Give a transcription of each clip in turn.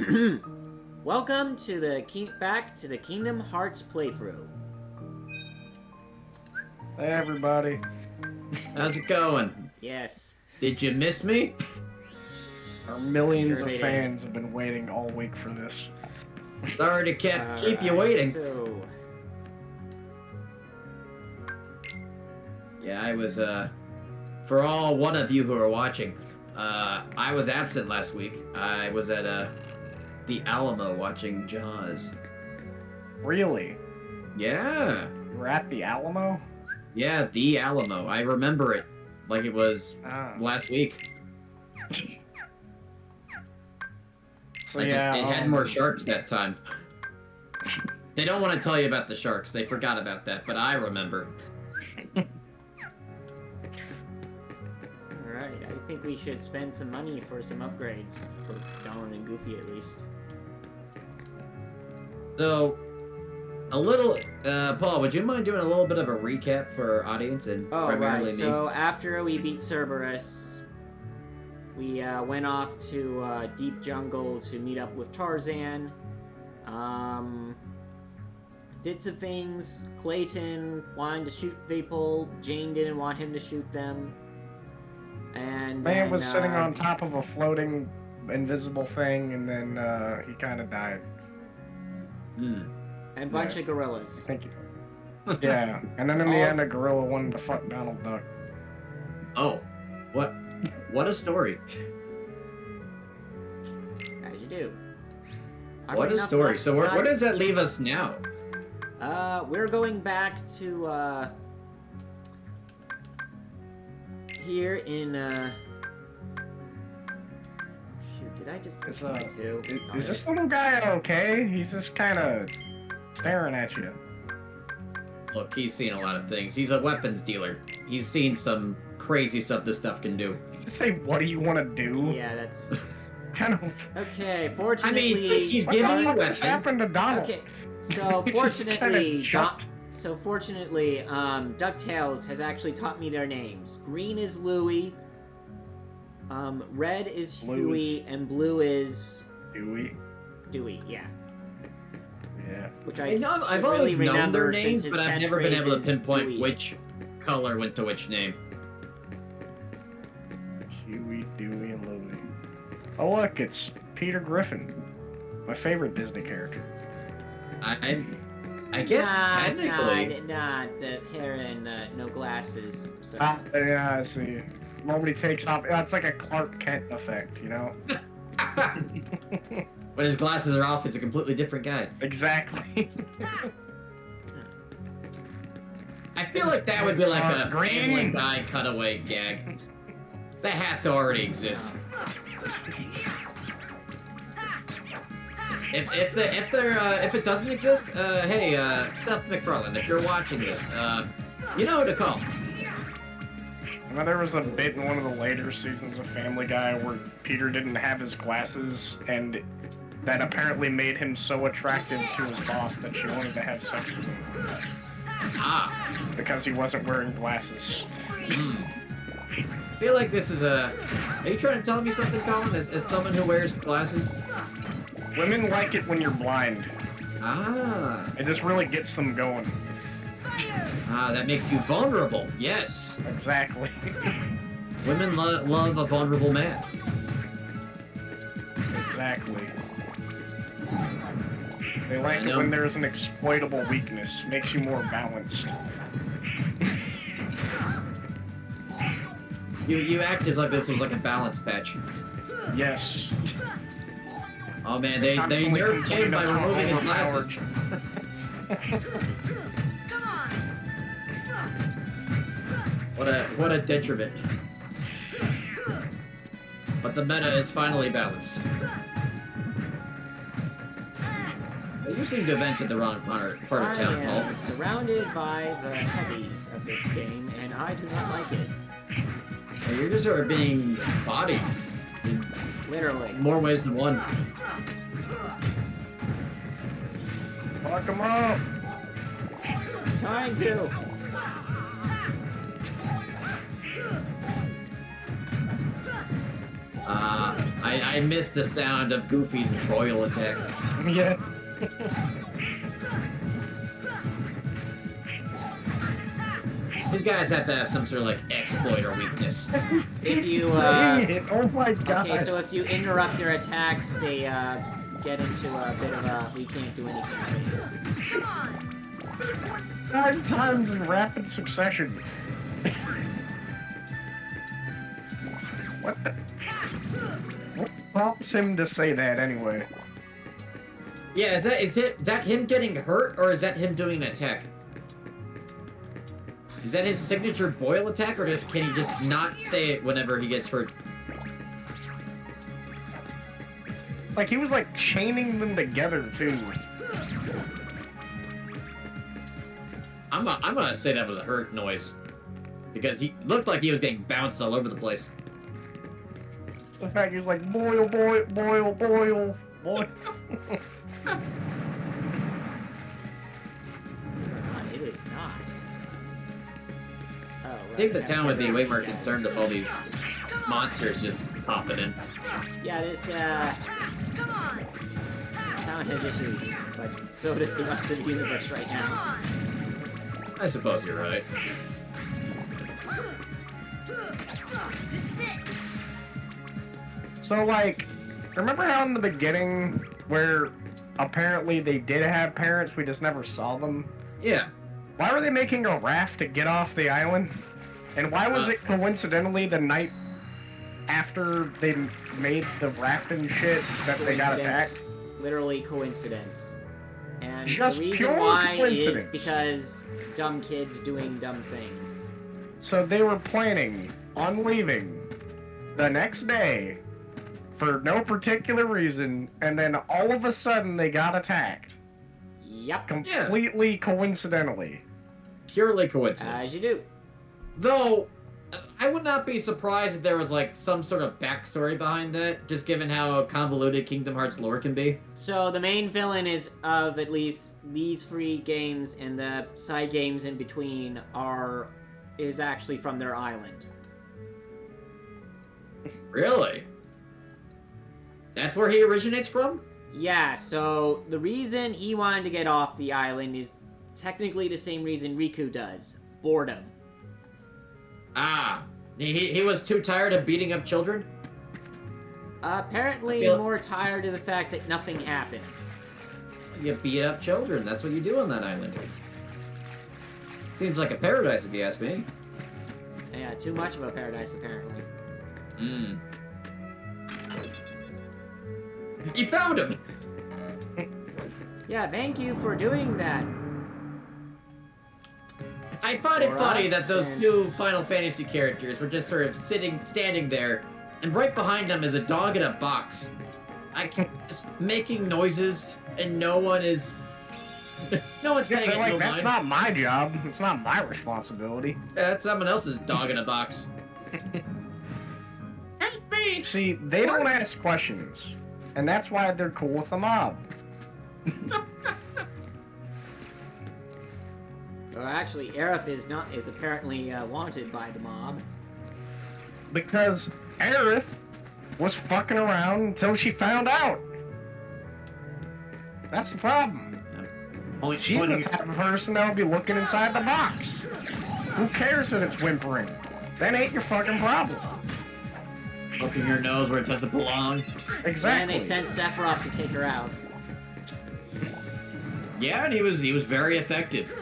Welcome to back to the Kingdom Hearts playthrough. Hey everybody. How's it going? Yes. Did you miss me? Our millions Sure of they fans have been waiting all week for this. Sorry to keep you waiting. So, Yeah, I was, for all one of you who are watching, I was absent last week. I was at, the Alamo watching Jaws. Really? Yeah. You were at the Alamo? Yeah, the Alamo. I remember it like it was last week. So It yeah, had more sharks that time. They don't want to tell you about the sharks. They forgot about that, but I remember. alright, I think we should spend some money for some upgrades. For Donald and Goofy, at least. So, a little, Paul, would you mind doing a little bit of a recap for our audience and Oh, primarily right. me? So, after we beat Cerberus, we went off to Deep Jungle to meet up with Tarzan. Did some things. Clayton wanted to shoot Vapol. Jane didn't want him to shoot them. And man then, was sitting on top of a floating invisible thing, and then he kind of died. and a bunch of gorillas. Thank you. Yeah, and then in the end, a gorilla wanted to fuck Donald Duck. Oh, what a story. As you do. What a story. So where does that leave us now? We're going back to, here in, shoot, did I just... Is is this little guy okay? He's just kind of staring at you. Look, he's seen a lot of things. He's a weapons dealer. He's seen some crazy stuff this stuff can do. Just say, what do you want to do? Yeah, that's... Kind of. Okay, I fortunately... mean, he's What giving the you fuck weapons. has happened to Donald? Okay, so He just kinda fortunately, jumped. DuckTales has actually taught me their names. Green is Louie, red is Blue Huey, and blue is Dewey. Dewey. Yeah, Yeah. which I've should always really known remember their names, since but his I've never been catchphrase able to is pinpoint Dewey. which color went to which name. Huey, Dewey, and Louie. Oh look, it's Peter Griffin, my favorite Disney character. I guess technically. Nah, the hair and no glasses. So. Yeah, I see. Nobody takes off. It's like a Clark Kent effect, you know? When his glasses are off, it's a completely different guy. Exactly. I feel like that would be like a Green. Family Guy cutaway gag. That has to already exist. If it doesn't exist, hey, Seth MacFarlane, if you're watching this, you know who to call. Well, there was a bit in one of the later seasons of Family Guy where Peter didn't have his glasses, and that apparently made him so attractive to his boss that she wanted to have sex with him. Ah. Because he wasn't wearing glasses. I feel like this is a... Are you trying to tell me something, Colin, as someone who wears glasses? Women like it when you're blind. Ah. It just really gets them going. Ah, that makes you vulnerable. Yes. Exactly. Women love a vulnerable man. Exactly. They like it when there's an exploitable weakness. Makes you more balanced. You act as like this was like a balance patch. Yes. Oh man, they nerfed him by removing his glasses. What a detriment. But the meta is finally balanced. You seem to have entered the wrong part of town, I Paul. am surrounded by the heavies of this game, and I do not like it. Well, you're just sort of being bodied in Literally. more ways than one. Fuck him up! Trying to. I missed the sound of Goofy's boil attack. Yeah. These guys have to have some sort of like exploit or weakness. If you Oh my god. okay, so if you interrupt their attacks, they get into a bit of a we can't do anything phase. Come on. 5 times in rapid succession. What the? What prompts him to say that anyway? Yeah, is that him getting hurt or is that him doing an attack? Is that his signature boil attack, or can he just not say it whenever he gets hurt? Like, he was, like, chaining them together, too. I'm gonna say that was a hurt noise. Because he looked like he was getting bounced all over the place. In fact, he was like, boil, boil, boil, boil, boil. It is not. Oh, right. I think the town would be way more concerned with all these monsters just popping in. Yeah, this Come on. town has issues, but so does the rest of the universe right Come now. on. I suppose you're right. This is it. So, like, remember how in the beginning where apparently they did have parents, we just never saw them? Yeah. Why were they making a raft to get off the island? And why was it coincidentally the night after they made the raft and shit that they got attacked? Literally coincidence. And Just the reason pure why is coincidence. because dumb kids doing dumb things. So they were planning on leaving the next day for no particular reason, and then all of a sudden they got attacked. Yep. Completely coincidentally. Purely coincidence. As you do. Though, I would not be surprised if there was like some sort of backstory behind that, just given how convoluted Kingdom Hearts lore can be. So the main villain is of at least these 3 games, and the side games in between is actually from their island. Really? That's where he originates from? Yeah, so the reason he wanted to get off the island is technically the same reason Riku does. Boredom. Ah, he was too tired of beating up children? Apparently more tired of the fact that nothing happens. You beat up children, that's what you do on that island. Seems like a paradise if you ask me. Yeah, too much of a paradise apparently. Hmm. You found him! Yeah, thank you for doing that. I find it funny that those Since- 2 Final Fantasy characters were just sort of standing there, and right behind them is a dog in a box. Just making noises, and no one is... no one's paying They're it no like, that's mind. not my job. It's not my responsibility. That's someone else's dog in a box. Help me! See, they don't ask questions. And that's why they're cool with the mob. Well, actually, Aerith is apparently wanted by the mob. Because Aerith was fucking around until she found out. That's the problem. Only She's the type of person that'll be looking inside the box. Who cares if it's whimpering? That ain't your fucking problem. poking your nose where it doesn't belong. Exactly. And they sent Sephiroth to take her out. Yeah, and he was very effective.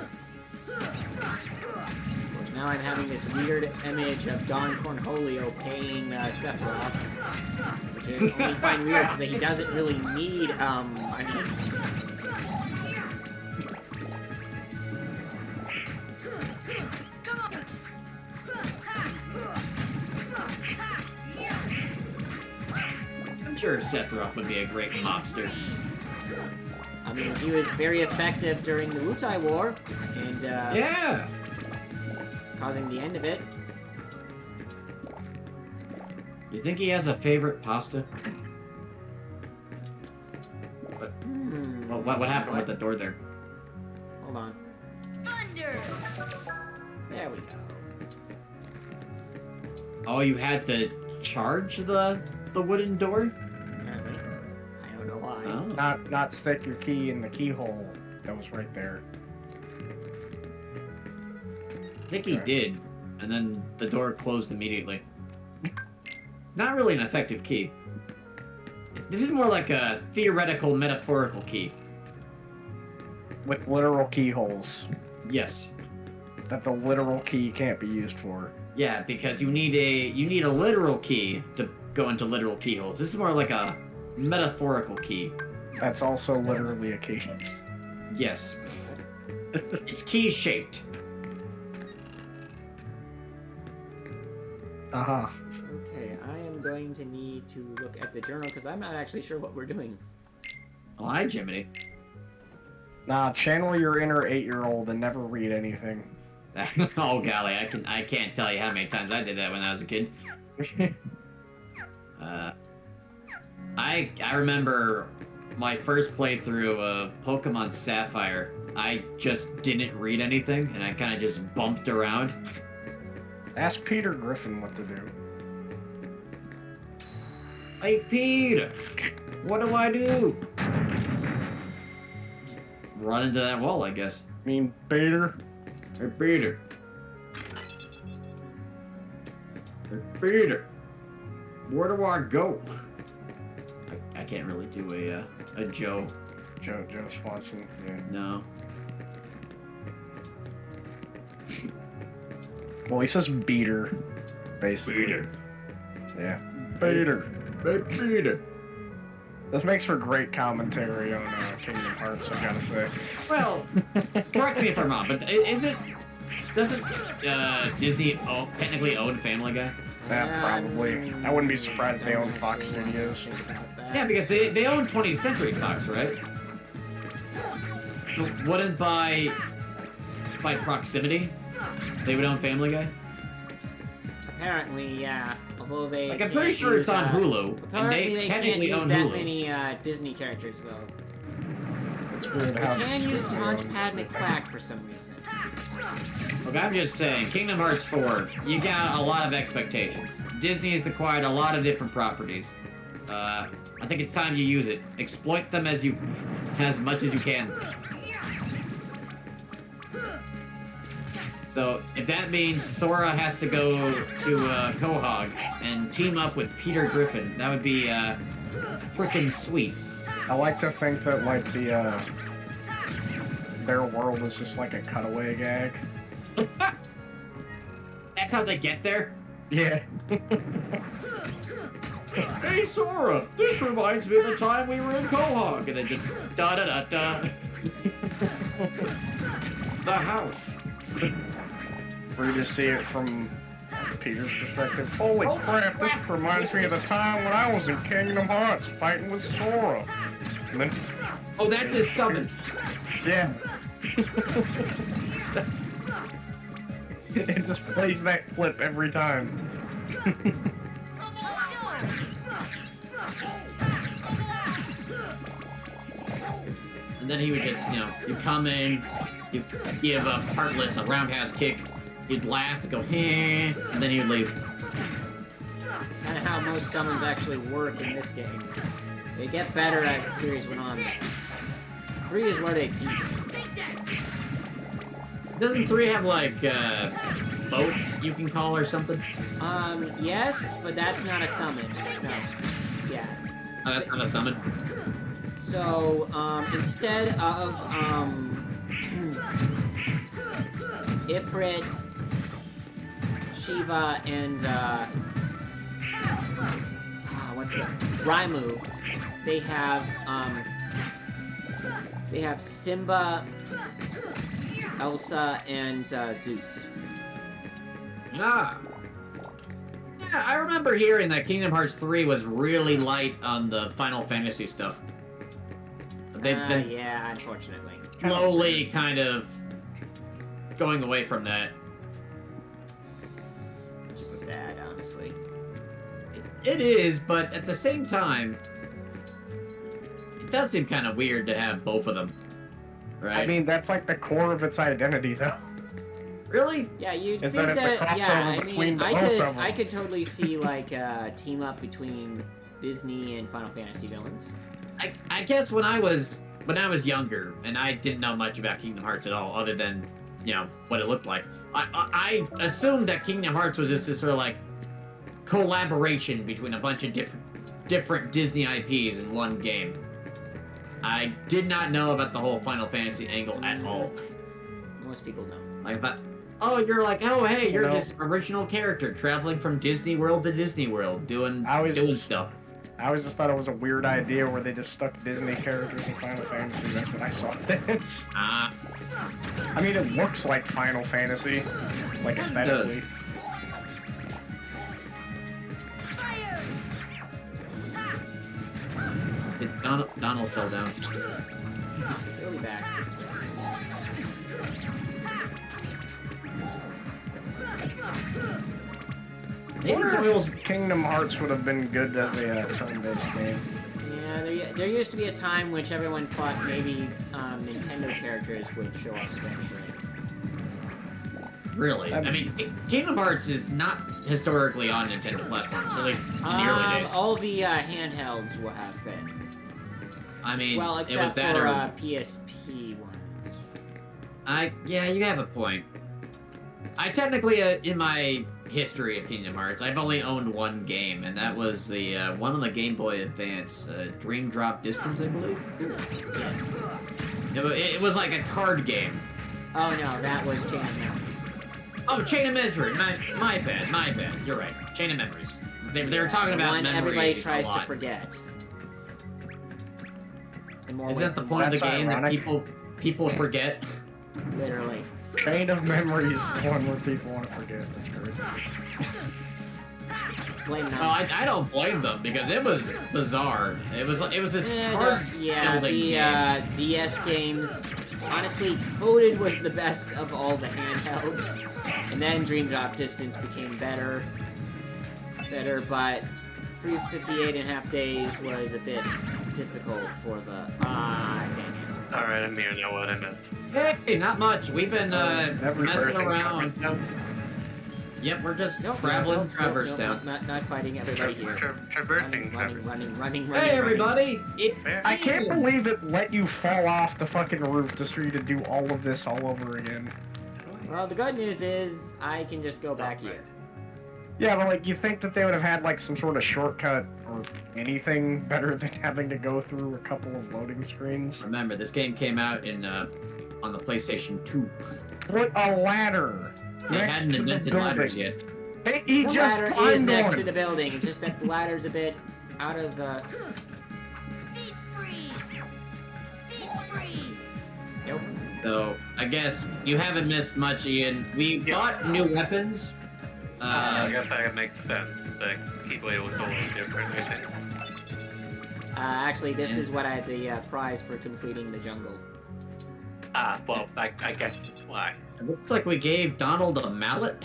Now I'm having this weird image of Don Cornholio paying Sephiroth. Which I only find weird because he doesn't really need, I'm sure Sephiroth would be a great mobster. I mean, he was very effective during the Wutai War, and, Yeah! causing the end of it. You think he has a favorite pasta? What happened with the door there? Hold on. Thunder! There we go. Oh, you had to charge the the wooden door? Apparently. I don't know why. Oh. Not stick your key in the keyhole that was right there. I think he did, and then the door closed immediately. Not really an effective key. This is more like a theoretical, metaphorical key. With literal keyholes Yes. that the literal key can't be used for. Yeah, because you need a literal key to go into literal keyholes. This is more like a metaphorical key. That's also literally a key. Yes. It's key shaped. Uh-huh. Okay, I am going to need to look at the journal because I'm not actually sure what we're doing. Oh, hi, Jiminy. Nah, channel your inner 8-year-old and never read anything. Oh golly, I can't tell you how many times I did that when I was a kid. I remember my first playthrough of Pokemon Sapphire. I just didn't read anything, and I kind of just bumped around. Ask Peter Griffin what to do. Hey, Peter, what do I do? Run into that wall, I guess. I mean, Peter? Hey, Peter. Hey, Peter. Where do I go? I can't really do a Joe. Joe Swanson, yeah. No. Well, he says beater, basically. Peter. Yeah. Peter. Hey, Peter. This makes for great commentary on Kingdom Hearts, I gotta say. Well, correct me if I'm wrong, but doesn't Disney technically own Family Guy? Yeah, probably. I wouldn't be surprised they own Fox Studios. Yeah, because they own 20th Century Fox, right? Wouldn't by proximity, they would own Family Guy? Apparently, yeah. Although they Like, I'm pretty can't sure it's use, on Hulu, and Apparently, they can't technically use own that Hulu. many Disney characters though. It's weird They how can use Taunchpad McQuack for some reason. Look, I'm just saying, Kingdom Hearts 4, you got a lot of expectations. Disney has acquired a lot of different properties. I think it's time you use it. Exploit them as much as you can. So, if that means Sora has to go to Quahog and team up with Peter Griffin, that would be freaking sweet. I like to think that, like, their world is just like a cutaway gag. That's how they get there? Yeah. Hey Sora, this reminds me of the time we were in Quahog, and then just da-da-da-da. The house. Where you just see it from Peter's perspective. Holy crap, this reminds me of the time when I was in Kingdom Hearts fighting with Sora. And then, Oh, that's his summon. yeah. It just plays that clip every time. And then he would just, you come in, you give a Heartless a roundhouse kick, you'd laugh and go, heh, and then he would leave. It's kind of how most summons actually work in this game. They get better as the series went on. 3 is where they peaked. Doesn't 3 have, like, boats you can call or something? Yes, but that's not a summon. No. Yeah. Oh, that's not a summon? So, instead of, Ifrit, Shiva, and, what's that? Raimu, they have Simba, Elsa, and, Zeus. Ah. Yeah, I remember hearing that Kingdom Hearts 3 was really light on the Final Fantasy stuff. They've been yeah, unfortunately. slowly kind of going away from that. Which is sad, honestly. It is, but at the same time, it does seem kind of weird to have both of them, right? I mean, that's like the core of its identity, though. really? Yeah, you'd Is think that it's a that, crossover yeah, I between mean, both of them. I could totally see, like, a team up between Disney and Final Fantasy villains. I guess when I was younger and I didn't know much about Kingdom Hearts at all, other than what it looked like, I assumed that Kingdom Hearts was just this sort of like collaboration between a bunch of different Disney IPs in one game. I did not know about the whole Final Fantasy angle at all. Most people don't. I thought, oh, you're like, oh, hey, you're this original character traveling from Disney World to Disney World, doing stuff. I always just thought it was a weird idea where they just stuck Disney characters in Final Fantasy. That's what I saw. I mean, it looks like Final Fantasy, like aesthetically. Fire! Donald fell down. He'll be back. I wonder if Kingdom Hearts would have been good as a turn-based game. Yeah, there used to be a time which everyone thought maybe Nintendo characters would show up eventually. Really? I mean, Kingdom Hearts is not historically on Nintendo platforms, at least in the early days. All the handhelds will have been. I mean, well, it was except that for or... PSP ones. Yeah, you have a point. I technically, in my history of Kingdom Hearts, I've only owned one game, and that was the one on the Game Boy Advance, Dream Drop Distance, I believe. Yes. It was like a card game. Oh no, that was Chain of Memories. Oh, Chain of Memories. My bad. You're right. Chain of Memories. They were talking about one memories everybody tries a lot. to forget. In more Is ways that the than point of the That's game ironic. that people forget? one. Literally. Chain of Memories is the one where people want to forget. That's crazy. Blame them. Oh, I don't blame them because it was bizarre. It was this card Yeah, building the game. DS games. Honestly, Coded was the best of all the handhelds, and then Dream Drop Distance became better, but 358.5 days was a bit difficult for the. Dang it. Alright, I'm here now. What I missed. Hey, not much. We've been messing Reversing around. Traverse now? Yep, we're just Nope, traveling nope, Traverse nope, Town. Not fighting everybody here. Traversing running. Hey, everybody! Fair. I can't believe it let you fall off the fucking roof just for you to do all of this all over again. Well, the good news is I can just go back here. Yeah, but like, you think that they would have had like some sort of shortcut or anything better than having to go through a couple of loading screens? Remember, this game came out in on the PlayStation 2. Put a ladder They next hadn't to the invented building. ladders yet. He The just ladder is climbed next one. to the building. It's just that the ladder's a bit out of the. Deep freeze! Deep freeze! Nope. So, I guess you haven't missed much, Ian. We bought new weapons. I guess that makes sense. The Keyblade was a little different, I think. Actually, this is what I had the prize for completing the jungle. Well, I guess that's why. It looks like we gave Donald a mallet.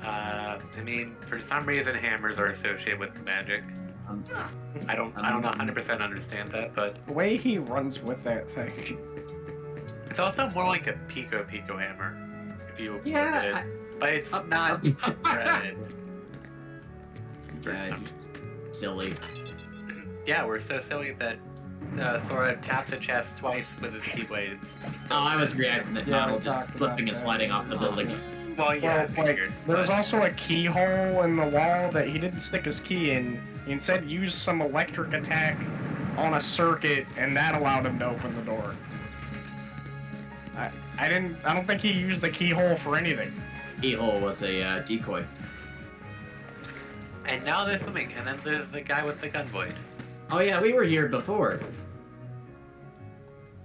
I mean, for some reason, hammers are associated with magic. I don't 100% understand that, but The way he runs with that thing. it's also more like a Pico hammer, if you look at Yeah. it. But it's not red. Yeah, it's silly. Yeah, we're so silly that Sora taps a chest twice with his Keyblade. Oh, I was reacting to Yeah, Donald we just talked slipping about and that. sliding off the building. Well, yeah, I Well, like, figured. there's but- also a keyhole in the wall that he didn't stick his key in. He instead used some electric attack on a circuit, and that allowed him to open the door. I don't think he used the keyhole for anything. Keyhole was a decoy. And now they're swimming, and then there's the guy with the gun blade. Oh yeah, we were here before.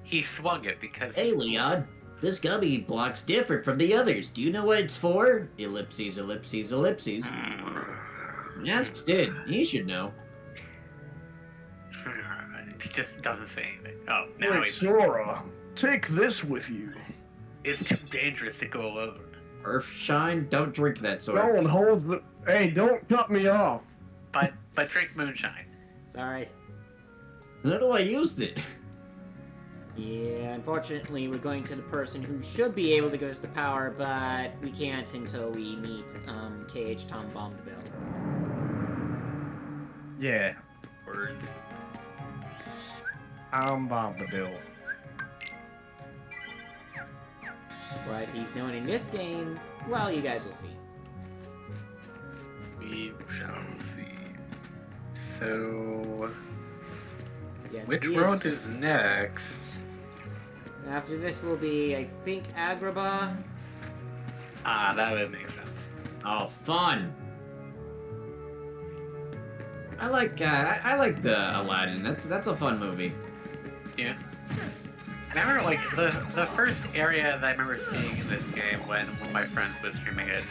He swung it because Hey, Leon. This gummy block's different from the others. Do you know what it's for? Ellipses, ellipses, ellipses. Ask Sid. He should know. he just doesn't say anything. Oh, now he's... Sora, take this with you. It's too dangerous to go alone. Earthshine, don't drink that sort. one holds the... Hey, don't cut me off. But drink moonshine. Sorry. How do I use it? Yeah, unfortunately, we're going to the person who should be able to give us the power, but we can't until we meet KH Tom Bomdabil. Yeah. Words. Tom Bomdabil. What he's doing in this game, well, you guys will see. We shall see. So, Yes, which he world is next? After this will be, I think, Agrabah. Ah, that would make sense. Oh, fun! I like the Aladdin. That's a fun movie. Yeah. And I remember, like, the first area that I remember seeing in this game when one of my friends was streaming it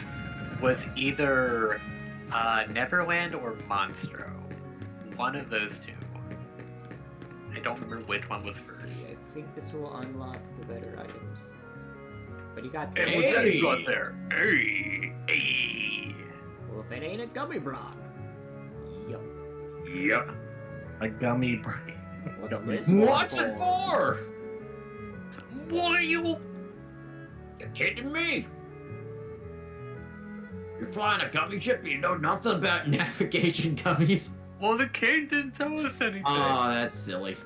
was either Neverland or Monstro. One of those two. I don't remember which one was first. I think this will unlock the better items. But you got Hey, the... what's that you got there? Hey! Hey! Well, if it ain't a gummy block. Yup. Yep. A gummy. What's Gummy. this? What's it for? What are you? You're kidding me? You're flying a gummy ship, you know nothing about navigation gummies. Well, the king didn't tell us anything. Oh, that's silly.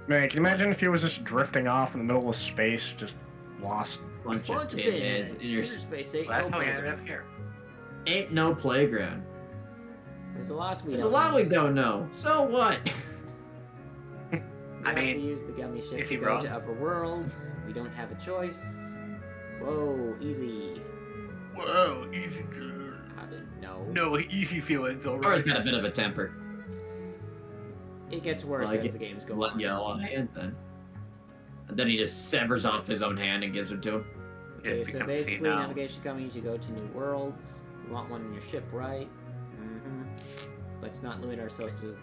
Man, can you imagine if he was just drifting off in the middle of space, just lost? Bunch Bunch of of pinheads bits. in your Inner space ain't Well, that's no how we ended playground. up here. ain't no playground. There's a lot we There's a don't lot we know. don't know. So what? We I have to mean, use the gummy ship is to he go wrong? to upper worlds. We don't have a choice. Whoa, easy. Whoa, easy girl. How to know? No easy feelings Laura's already. got a bit of a temper. It gets worse Well, I as get- the games go Let on. yell on hand then. And then he just severs off his own hand and gives it to him. Okay, It's so become basically, senile. navigation gummies, you go to new worlds. You want one in your ship, right? Mm-hmm. Let's not limit ourselves to...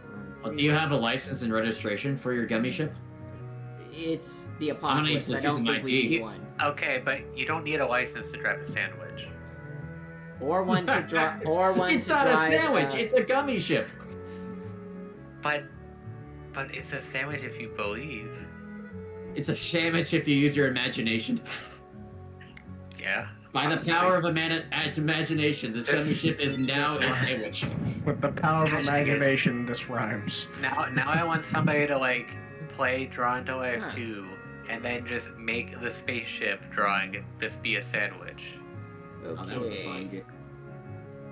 Do you have a license and registration for your gummy ship? It's the gonna need apocalypse. to I see don't some think we ID. need one. Okay, but you don't need a license to drive a sandwich. Or one to drive. Or one It's to not drive, a sandwich, it's a gummy ship. But it's a sandwich if you believe. It's a sandwich if you use your imagination. Yeah. By the power of imagination, this gummy ship is now a sandwich. With the power of Gosh, imagination, this rhymes. Now I want somebody to like play Drawn to Life Huh. 2 and then just make the spaceship drawing just be a sandwich. Oh, that was a fun Okay. game.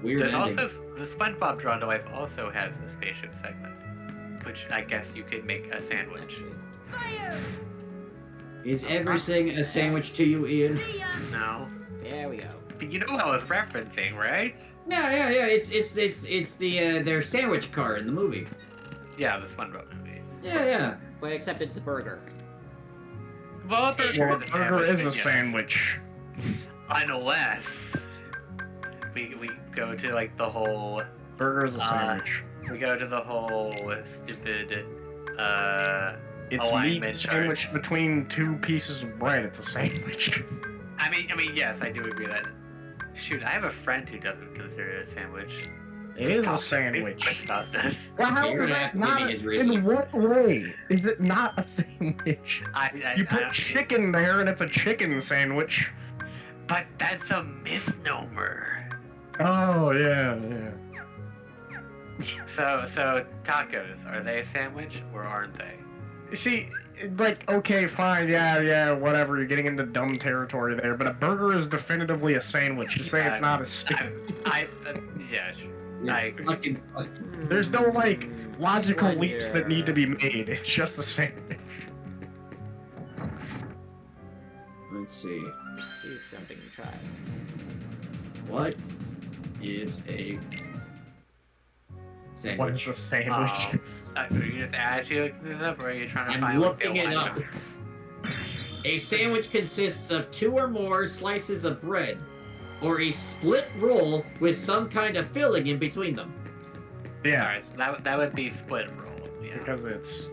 Weird There's ending. also the SpongeBob Drawn to Life also has a spaceship segment, which I guess you could make a sandwich. Fire! Is everything a sandwich to you, Ian? See ya! No, There we go. but you know what I was referencing, right? Yeah. It's the their sandwich car in the movie. Yeah, the SpongeBob movie. Yeah. But except it's a burger. Well, a burger Well, is a a burger sandwich. is a but yes. sandwich. Unless we go to like the whole Burger is a sandwich. we go to the whole stupid It's alignment meat chart. sandwiched between two pieces of bread. It's a sandwich. I mean, yes, I do agree that. Shoot, I have a friend who doesn't consider it a sandwich. It is a Talk to me sandwich. about this. Well, how You're is gonna that have to give not? me his reason. In what way is it not a sandwich? You put chicken there, and it's a chicken sandwich. But that's a misnomer. Oh yeah. So tacos, are they a sandwich or aren't they? You see, like, okay, fine, yeah, whatever. You're getting into dumb territory there, but a burger is definitively a sandwich. You say Yeah, it's not a sandwich. Yeah, sure. Yeah. I agree. Fucking- There's no, like, logical Wonder. leaps that need to be made. It's just a sandwich. Let's see. Here's something to try. What is a What is sandwich? a sandwich? Oh. Are you just actually looking this up, or are you trying to I'm find what they looking it want? up. A sandwich consists of 2 or more slices of bread, or a split roll with some kind of filling in between them. Yeah, Alright, so that would be split roll. Yeah. because it's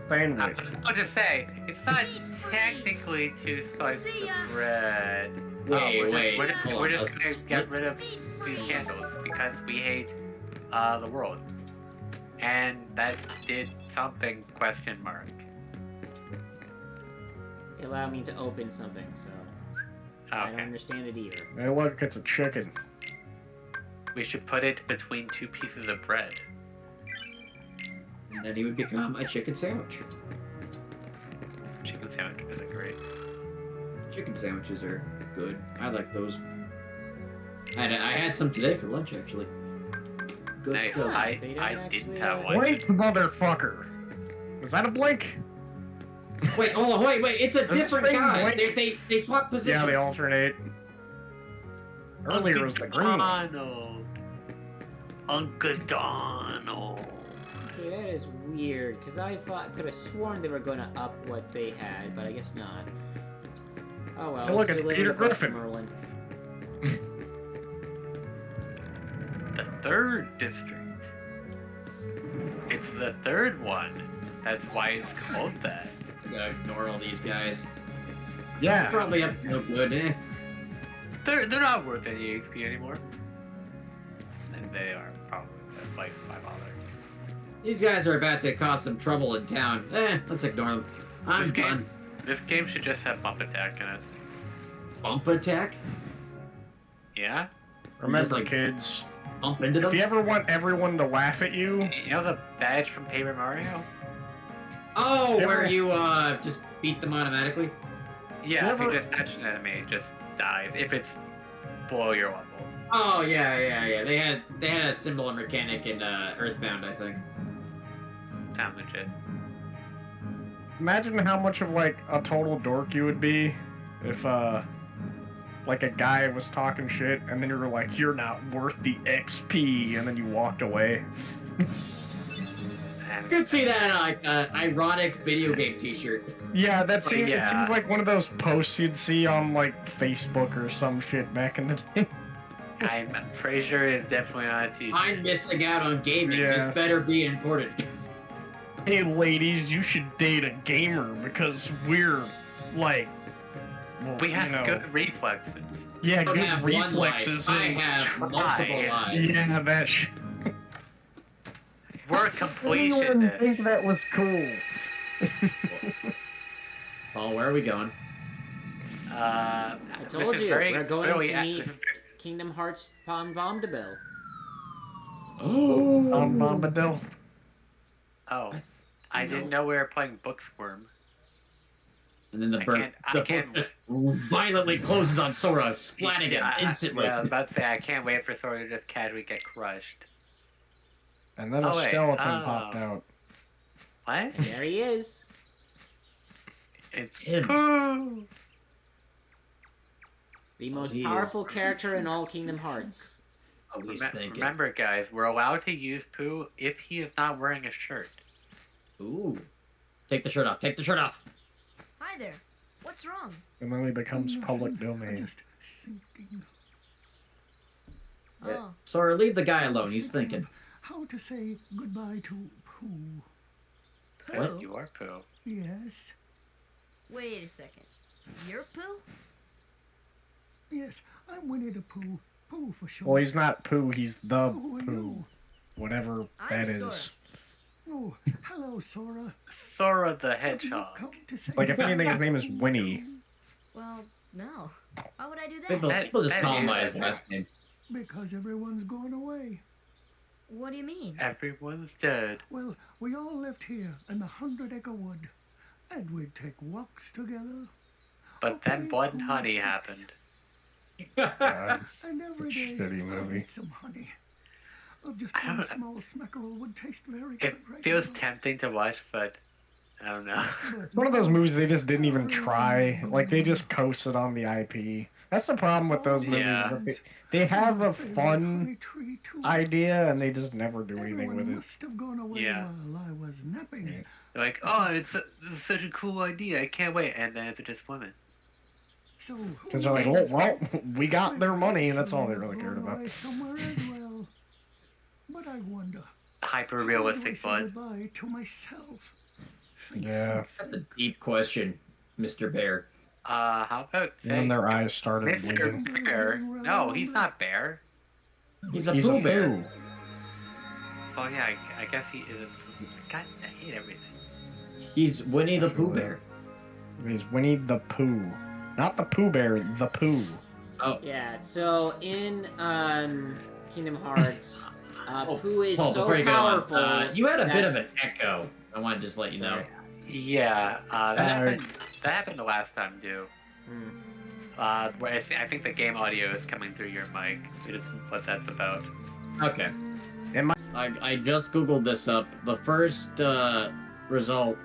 sandwich. I'll just say, it's not technically 2 slices of bread. Wait, We're just hold gonna on. get rid of these candles because we hate the world. And that did something, question mark. It allowed me to open something, so I don't Okay. understand it either. Hey, look, it's a chicken. We should put it between 2 pieces of bread. And then he would become a chicken sandwich. Chicken sandwiches are great. Chicken sandwiches are good. I like those. I had some today for lunch, actually. Good Nice. stuff. They don't I actually, didn't have uh, one. Blink, motherfucker. Was that a blink? Wait, hold on, wait, it's a Does different this thing guy. blink? They swap positions. Yeah, they alternate. Earlier Uncle was the green one. Donald. Uncle Donald. Okay, that is weird, because I could have sworn they were going to up what they had, but I guess not. Oh well, Hey, look, let's it's deliver Peter the book to Griffin. Merlin. The 3rd district. It's the 3rd one. That's why it's called that. I gotta ignore all these guys. Yeah. Probably up to no good, eh? They're not worth any XP anymore. And they are probably like my father. These guys are about to cause some trouble in town. Let's ignore them. I'm This done. game, this game should just have bump attack in it. Bump attack? Yeah? Remember, Just, like, kids, Bump into them? if you ever want everyone to laugh at you, You know the badge from Paper Mario? Oh, You where ever- you just beat them automatically? Yeah, if you ever- just touch an enemy, it just dies. If it's below your level. Oh yeah. They had a similar mechanic in Earthbound, I think. Sound legit. imagine how much of like a total dork you would be if like a guy was talking shit and then you were like, "You're not worth the XP," and then you walked away. I could see that like ironic video game T-shirt. Yeah, that seems it Yeah. seems like one of those posts you'd see on like Facebook or some shit back in the day. I'm pretty sure it's definitely not a t-shirt. I'm missing out on gaming. Yeah. This better be important. Hey ladies, you should date a gamer because we're like, well, We have you know, good reflexes. yeah, I don't good have one reflexes. life. I and- have try. multiple lives. yeah, that shit. We're completionists. that was cool. Oh, where are we going? I This told is you, very, we're going very, to meet this is- Kingdom Hearts Tom Bomdabil. Oh, Tom Bombadil. Oh, I didn't know we were playing Booksworm. and then the I bird, can't- I the can't- book just violently closes on Sora, splatting him instantly. Yeah, I was about to say, I can't wait for Sora to just casually get crushed. And then Oh, a wait. skeleton Oh. popped out. What? There he is. It's Him. Pooh! The most he powerful is- character in all Kingdom Hearts. Oh, he's thinking. Remember, guys, we're allowed to use Pooh if he is not wearing a shirt. Ooh. Take the shirt off. Take the shirt off. Hi there. What's wrong? And then he becomes public Nothing. domain. Just thinking. Yeah. Oh, Sora, leave the guy alone. He's thinking. How to say goodbye to Pooh? What? You are Pooh. Yes, wait a second. You're Pooh? yes, I'm Winnie the Pooh. Pooh for short. Well, he's not Pooh, he's the Who are Pooh. you? Whatever I'm that is. Sora. Oh, hello, Sora. Sora the Have you Hedgehog. come to say Like, if goodbye anything, his name is to Winnie. Pooh? Well, no. Why would I do that? People, That- people just that call him is by his different. last name. Because everyone's gone away. What do you mean? Everyone's dead. Well, we all lived here in the 100-acre wood, and we'd take walks together. But then Okay, Blood and who Honey knows? happened. God. And every It's a day shitty I'd movie. eat some honey. Just I one don't- small smackerel would taste very It good right feels now. tempting to watch, but I don't know. But It's one of those now, movies they just didn't even everyone try. is Like, they gone. just coasted on the IP. That's the problem with those movies. Yeah. is that they have My a favorite fun honey tree, too. idea, and they just never do anything Everyone with it. must have gone away Yeah. while I was napping. Yeah. They're like, oh, it's such a cool idea. I can't wait. And then it's just women. So Because they're like, well, we got their money, and that's all they really cared about. Away somewhere as well. But I wonder. Hyper how do I realistic say blood. goodbye to myself? Yeah. That's a deep question, Mr. Bear. How about And then saying their eyes started Mr. blinking. Bear? No, he's not Bear. He's a He's Pooh a Bear. Pooh. Oh yeah, I guess he is a Pooh. God, I hate everything. He's Winnie the Pooh Bear. He's Winnie the Pooh. Not the Pooh Bear, the Pooh. Oh, Yeah, so in Kingdom Hearts, Pooh is Paul, so before you go powerful. on, you had a that- bit of an echo. I want to just let you know. Sorry. Yeah, that happened the last time too. Hmm. Where I think the game audio is coming through your mic. It is what that's about. Okay. Am I just googled this up. The first result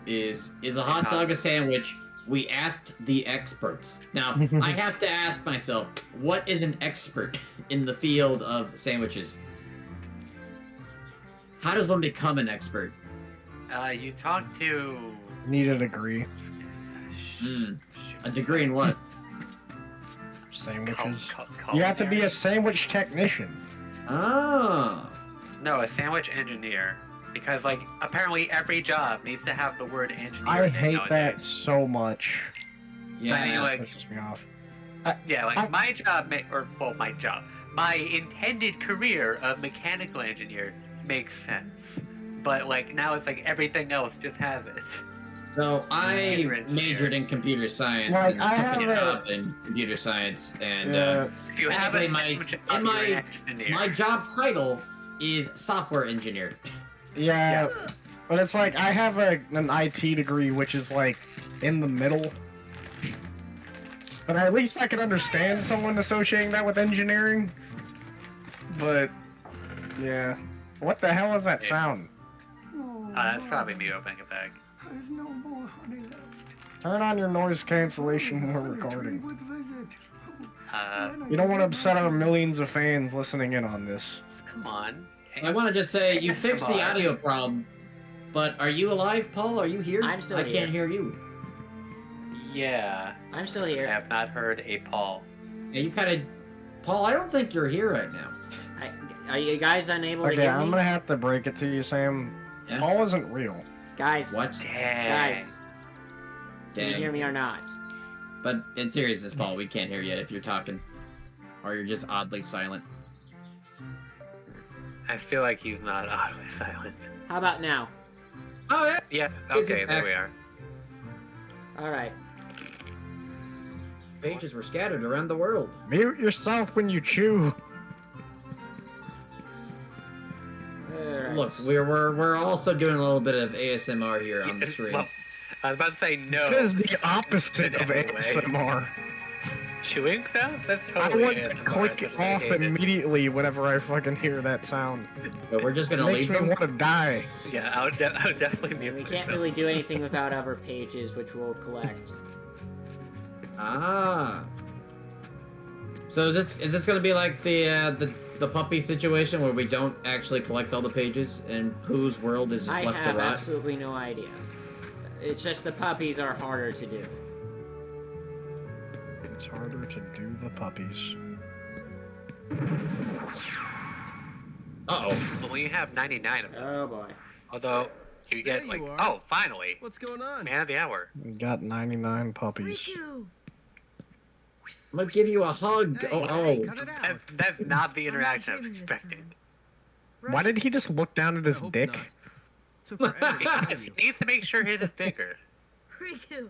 is a hot dog a sandwich? We asked the experts. Now I have to ask myself, what is an expert in the field of sandwiches? How does one become an expert? You talk to. Need a degree. A degree in what? Sandwiches. You have to be a sandwich technician. Ah. No, a sandwich engineer. Because, like, apparently every job needs to have the word engineer. I in it hate that nowadays. so much. Yeah. I mean, like, Pisses me off. yeah, like my job, my job, my intended career of mechanical engineer makes sense. But like now it's like everything else just has it. So I Computer engineer. majored in computer science Like, and I took have a a- job in computer science, and If you have a technically job, in you're an my engineer. job title is software engineer. Yeah, but it's like I have an IT degree, which is like in the middle. But at least I can understand someone associating that with engineering. But yeah, what the hell is that sound? Oh, That's probably me opening a bag. There's no more honey left. Turn on your noise cancellation when we're Honey tree recording. would visit. Uh, You don't want to upset our millions of fans listening in on this. Come on. I want to just say you fixed the Come on. audio problem, but are you alive, Paul? Are you here? I'm still I here. can't hear you. Yeah, I'm still I here. have not heard a Paul. Yeah, you kind of, Paul. I don't think you're here right now. Are you guys unable to Okay, hear I'm me? gonna have to break it to you, Sam. Yeah. Paul isn't real. Guys, What? Dang. guys, can you Dang. hear me or not? But in seriousness, Paul, we can't hear you if you're talking, or you're just oddly silent. I feel like he's not oddly silent. How about now? Oh yeah. Yeah, He's okay, just there back. we are. All right. Pages were scattered around the world. Mute yourself when you chew. Alright. Look, we're also doing a little bit of ASMR here on the stream. Well, I was about to say no. That is the opposite of Anyway. ASMR. Chewing sounds? That's I totally want to ASMR. click That's what I off hate it. immediately whenever I fucking hear that sound. But we're just It gonna makes leave me them. want to die. Yeah, I would definitely mute We can't myself. really do anything without other pages, which we'll collect. Ah. So is this gonna be like the puppy situation where we don't actually collect all the pages and Pooh's world is just I left to have rot? absolutely no idea. It's just the puppies are harder to do. It's harder to do the puppies. Uh-oh. Well, you have 99 of them. Oh boy. Although, you get, There like, you are. oh, finally! What's going on? Man of the hour. We got 99 puppies. Riku! I'm gonna give you a hug. Hey, Oh, hey, oh. cut it out. That's not the I'm not interaction I was dreaming this expecting. time. Why did he just look down at I his hope dick? not. Took forever to Because tell he you. needs to make sure his is bigger. Riku!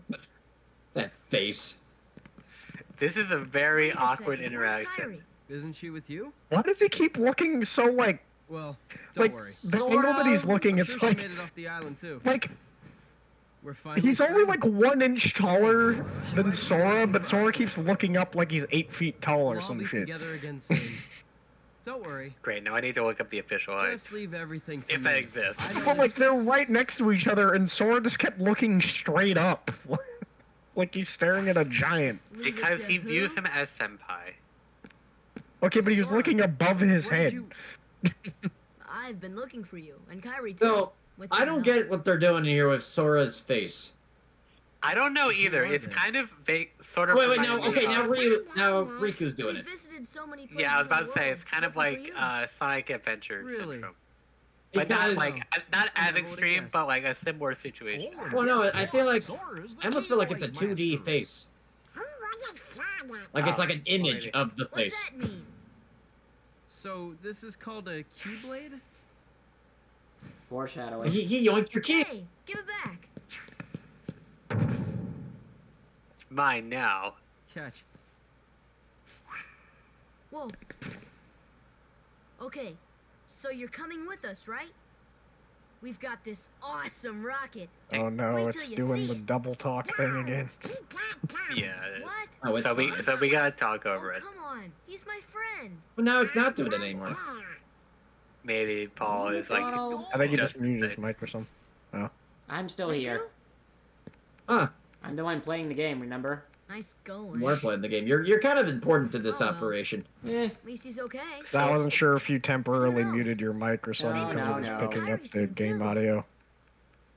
That face. This is a very Wait a awkward second, where's interaction. Kairi? Isn't she with you? Why does he keep looking so like Well, don't like worry. the angle that he's looking? I'm It's sure she like made it off the island too. We're finally he's only friends. like 1 inch taller She than might be Sora, working but for Sora us. keeps looking up like he's 8 feet tall or We'll all some be shit. together again soon. Don't worry. Great, now I need to look up the official heights. Just leave everything to If me. that exists. I know But like this- they're right next to each other, and Sora just kept looking straight up, like he's staring at a giant. Leave it Because to he who? views him as senpai. Okay, but he was Sora, looking above his Where did head. you- I've been looking for you, and Kairi too. So with I your don't help. get what they're doing here with Sora's face. I don't know either. are It's they? kind of vague, sort of. Wait, now reminding me okay, now of- Riku's doing We it. visited so many Yeah, I was places about in to the say world it's kind of looking like for you. Sonic Adventure Really? syndrome, but not Because like not as Never would've extreme, guessed. but like a similar situation. well, no, I feel like I almost feel like it's a 2D face. Like it's like an image of the What's face. that mean? So this is called a keyblade? Foreshadowing. He yoinked your key. Hey, give it back. It's mine now. Catch. Whoa. Okay, So you're coming with us, right? We've got this awesome rocket. Oh no, Wait it's till you doing see the it. double talk thing again. Yeah. it is. What? Oh, it's fine. So we gotta talk over Oh, it. come on. He's my friend. Well, now it's not doing it anymore. Maybe Paul is like. McDonald. I think he just Just muted his sick. mic or something. Oh. I'm still here. Huh. I'm the one playing the game, remember? Nice going. We're playing the game. You're kind of important to this Oh, well. operation. Eh. At least he's okay. I wasn't sure if you temporarily knows? muted your mic or something No, because no, it was no. picking up Iris the seemed game too. audio.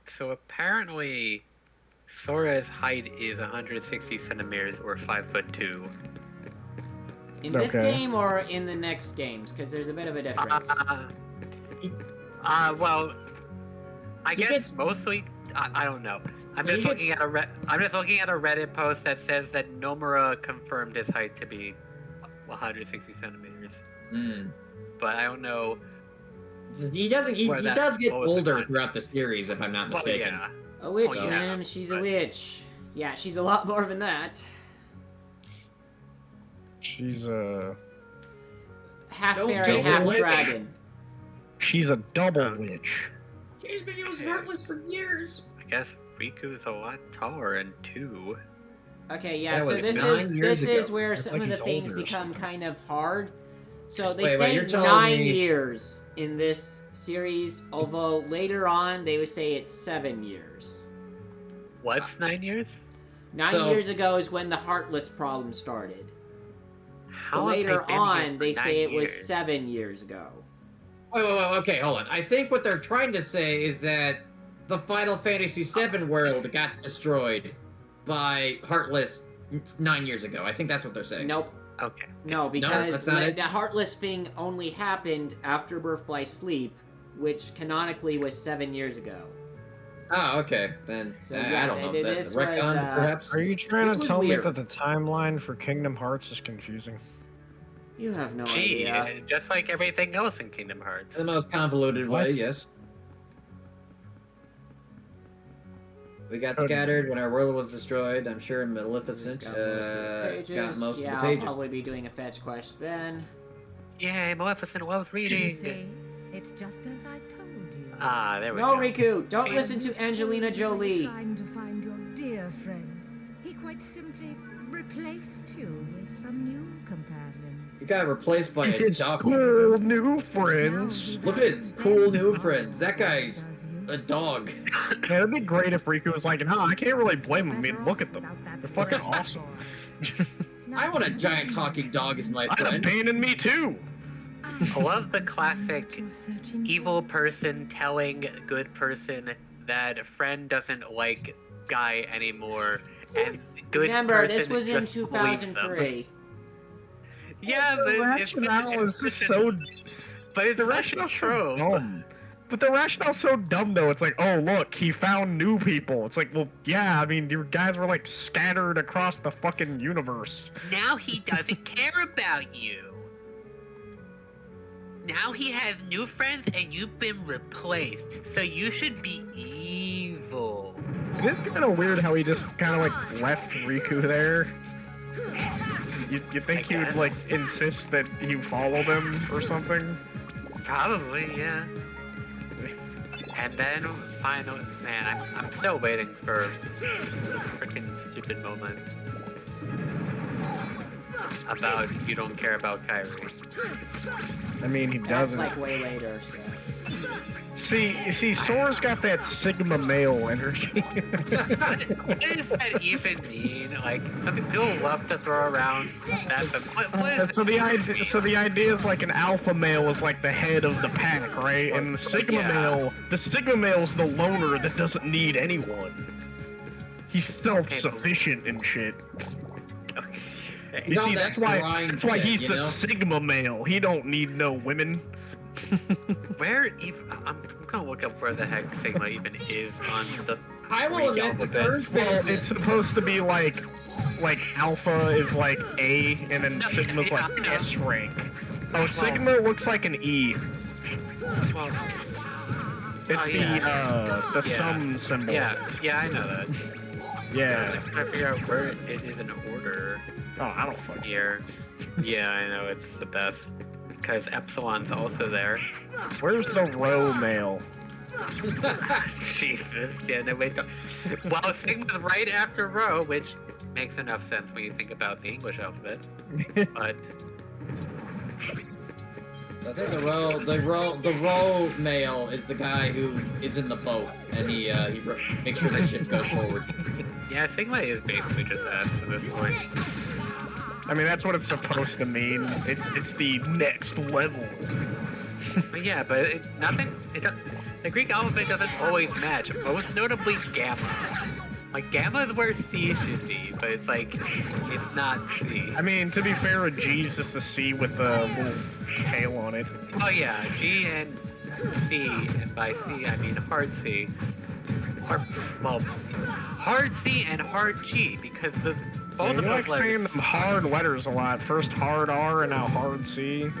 So apparently, Sora's height is 160 centimeters or 5'2". In this Okay. game or in the next games? Because there's a bit of a difference. Well, I He guess gets- mostly. I don't know. I'm He just gets- looking at I'm just looking at a Reddit post that says that Nomura confirmed his height to be 160 centimeters, Hmm. but I don't know. He doesn't. He Where that- does get what was the older context? throughout the series, if I'm not Well, mistaken. yeah. A witch, Oh, yeah. man. She's a But- witch. Yeah, she's a lot more than that. She's a Half Don't fairy, double half witch. dragon. double witch. He's been using Yeah. Heartless for years. I guess Riku's a lot taller in 2. Okay, yeah, That so was this 9 years is ago. where It's some like of the he's things older or become something. kind of hard. So they Wait, say you're telling 9 me- years in this series, although later on they would say it's 7 years. What's 9 years? 9 So- years ago is when the Heartless problem started. How But have later they been on, here for they 9 say it was years? 7 years ago. Wait, okay, hold on. I think what they're trying to say is that the Final Fantasy VII world got destroyed by Heartless 9 years ago. I think that's what they're saying. Nope. Okay. No, because that's not it. the Heartless thing only happened after Birth by Sleep, which canonically was 7 years ago. Oh, okay. Then So, I yeah, don't know. this was, Retcon, perhaps? Are you trying This to was tell weird. me that the timeline for Kingdom Hearts is confusing? You have no Gee, idea. just like everything else in Kingdom Hearts. In the most convoluted way, What? yes. We got Oh. scattered when our world was destroyed. I'm sure Maleficent Got most of the got most yeah, of the pages. I'll probably be doing a fetch quest then. Yay, Maleficent loves reading. See, it's just as I told you. Ah, there we No, go. Riku, don't See? listen to Angelina Jolie. Trying to find your dear friend. He quite simply replaced you with some new companions. He got replaced by a His dog. cool new friends. Look at his cool new friends. That guy's a dog. Man, it'd be great if Riku was like, no, I can't really blame him. I mean, look at them. They're fucking awesome. I want a giant talking dog as my I had a friend. pain in me too. I love the classic evil person telling good person that a friend doesn't like guy anymore, and good Remember, person this was in just believes them. 2003. Yeah, but The rationale is just so. But it's The such a rationale's so trope. dumb. But the rationale's so dumb though. It's like, oh look, he found new people. It's like, well, yeah. I mean, your guys were like scattered across the fucking universe. Now he doesn't care about you. Now he has new friends and you've been replaced. So you should be evil. It is kind of weird how he just kind of like left Riku there. You think he would like insist that you follow them or something? Probably, yeah. And then finally, man, I'm still waiting for a freaking stupid moment about you don't care about Kyrie. I mean, he That's doesn't. like way later, so. See, Sora's got that Sigma male energy. What does that even mean? Like, some people love to throw around that, but what is So the idea is like an alpha male is like the head of the pack, right? And the Sigma male's the loner that doesn't need anyone. He's self-sufficient and shit. Okay. You He's see, on that's that why grind he's shit, the you know? Sigma male. He don't need no women. Where even? I'm gonna look up where the heck Sigma even is on the. I will admit the alphabet. first Well, bit. it's supposed to be like alpha is like A, and then No, Sigma's yeah, like I know. S rank. Oh, Sigma looks like an E. Well, It's the Yeah. sum symbol. yeah, I know that. Yeah. I'm trying to figure out where it is in order Oh, I don't fucking. here. Yeah, I know it's the best. because Epsilon's also there. Where's the Rho male? Jesus, yeah, no, wait. Well, Sigma's right after Rho, which makes enough sense when you think about the English alphabet. But I think the row male is the guy who is in the boat, and he makes sure the ship goes forward. yeah, Sigma is basically just S at this point. I mean, that's what it's supposed to mean. It's the next level. But yeah, but the Greek alphabet doesn't always match, most notably Gamma. Like, Gamma is where C should be, but it's like, it's not C. I mean, to be fair, a G is just a C with a little tail on it. Oh yeah, G and C, and by C I mean hard C. Hard C and hard G, because both of You those like saying letters... them hard letters a lot. First hard R and now hard C. Yeah.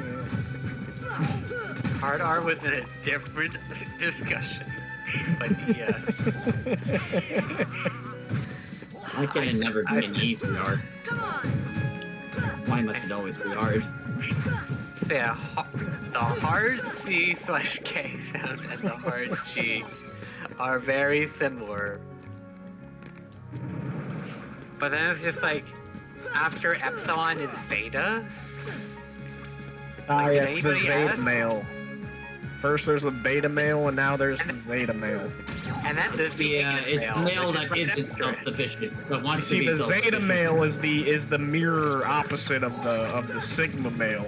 Hard R was in a different discussion. But yeah. Why can it never be an easy hard? Come on. Why must it always be hard? Say the hard C/K sound and the hard G are very similar. But then it's just like, after Epsilon is Zeta? Ah, Like, yes, the anybody Zeta ask? male. First there's the beta male, and now there's the Zeta male. And then there's the It's male, male which that is isn't preposterous. self-sufficient, but You wants to see, be the Zeta self-sufficient. male is the mirror opposite of the Sigma male.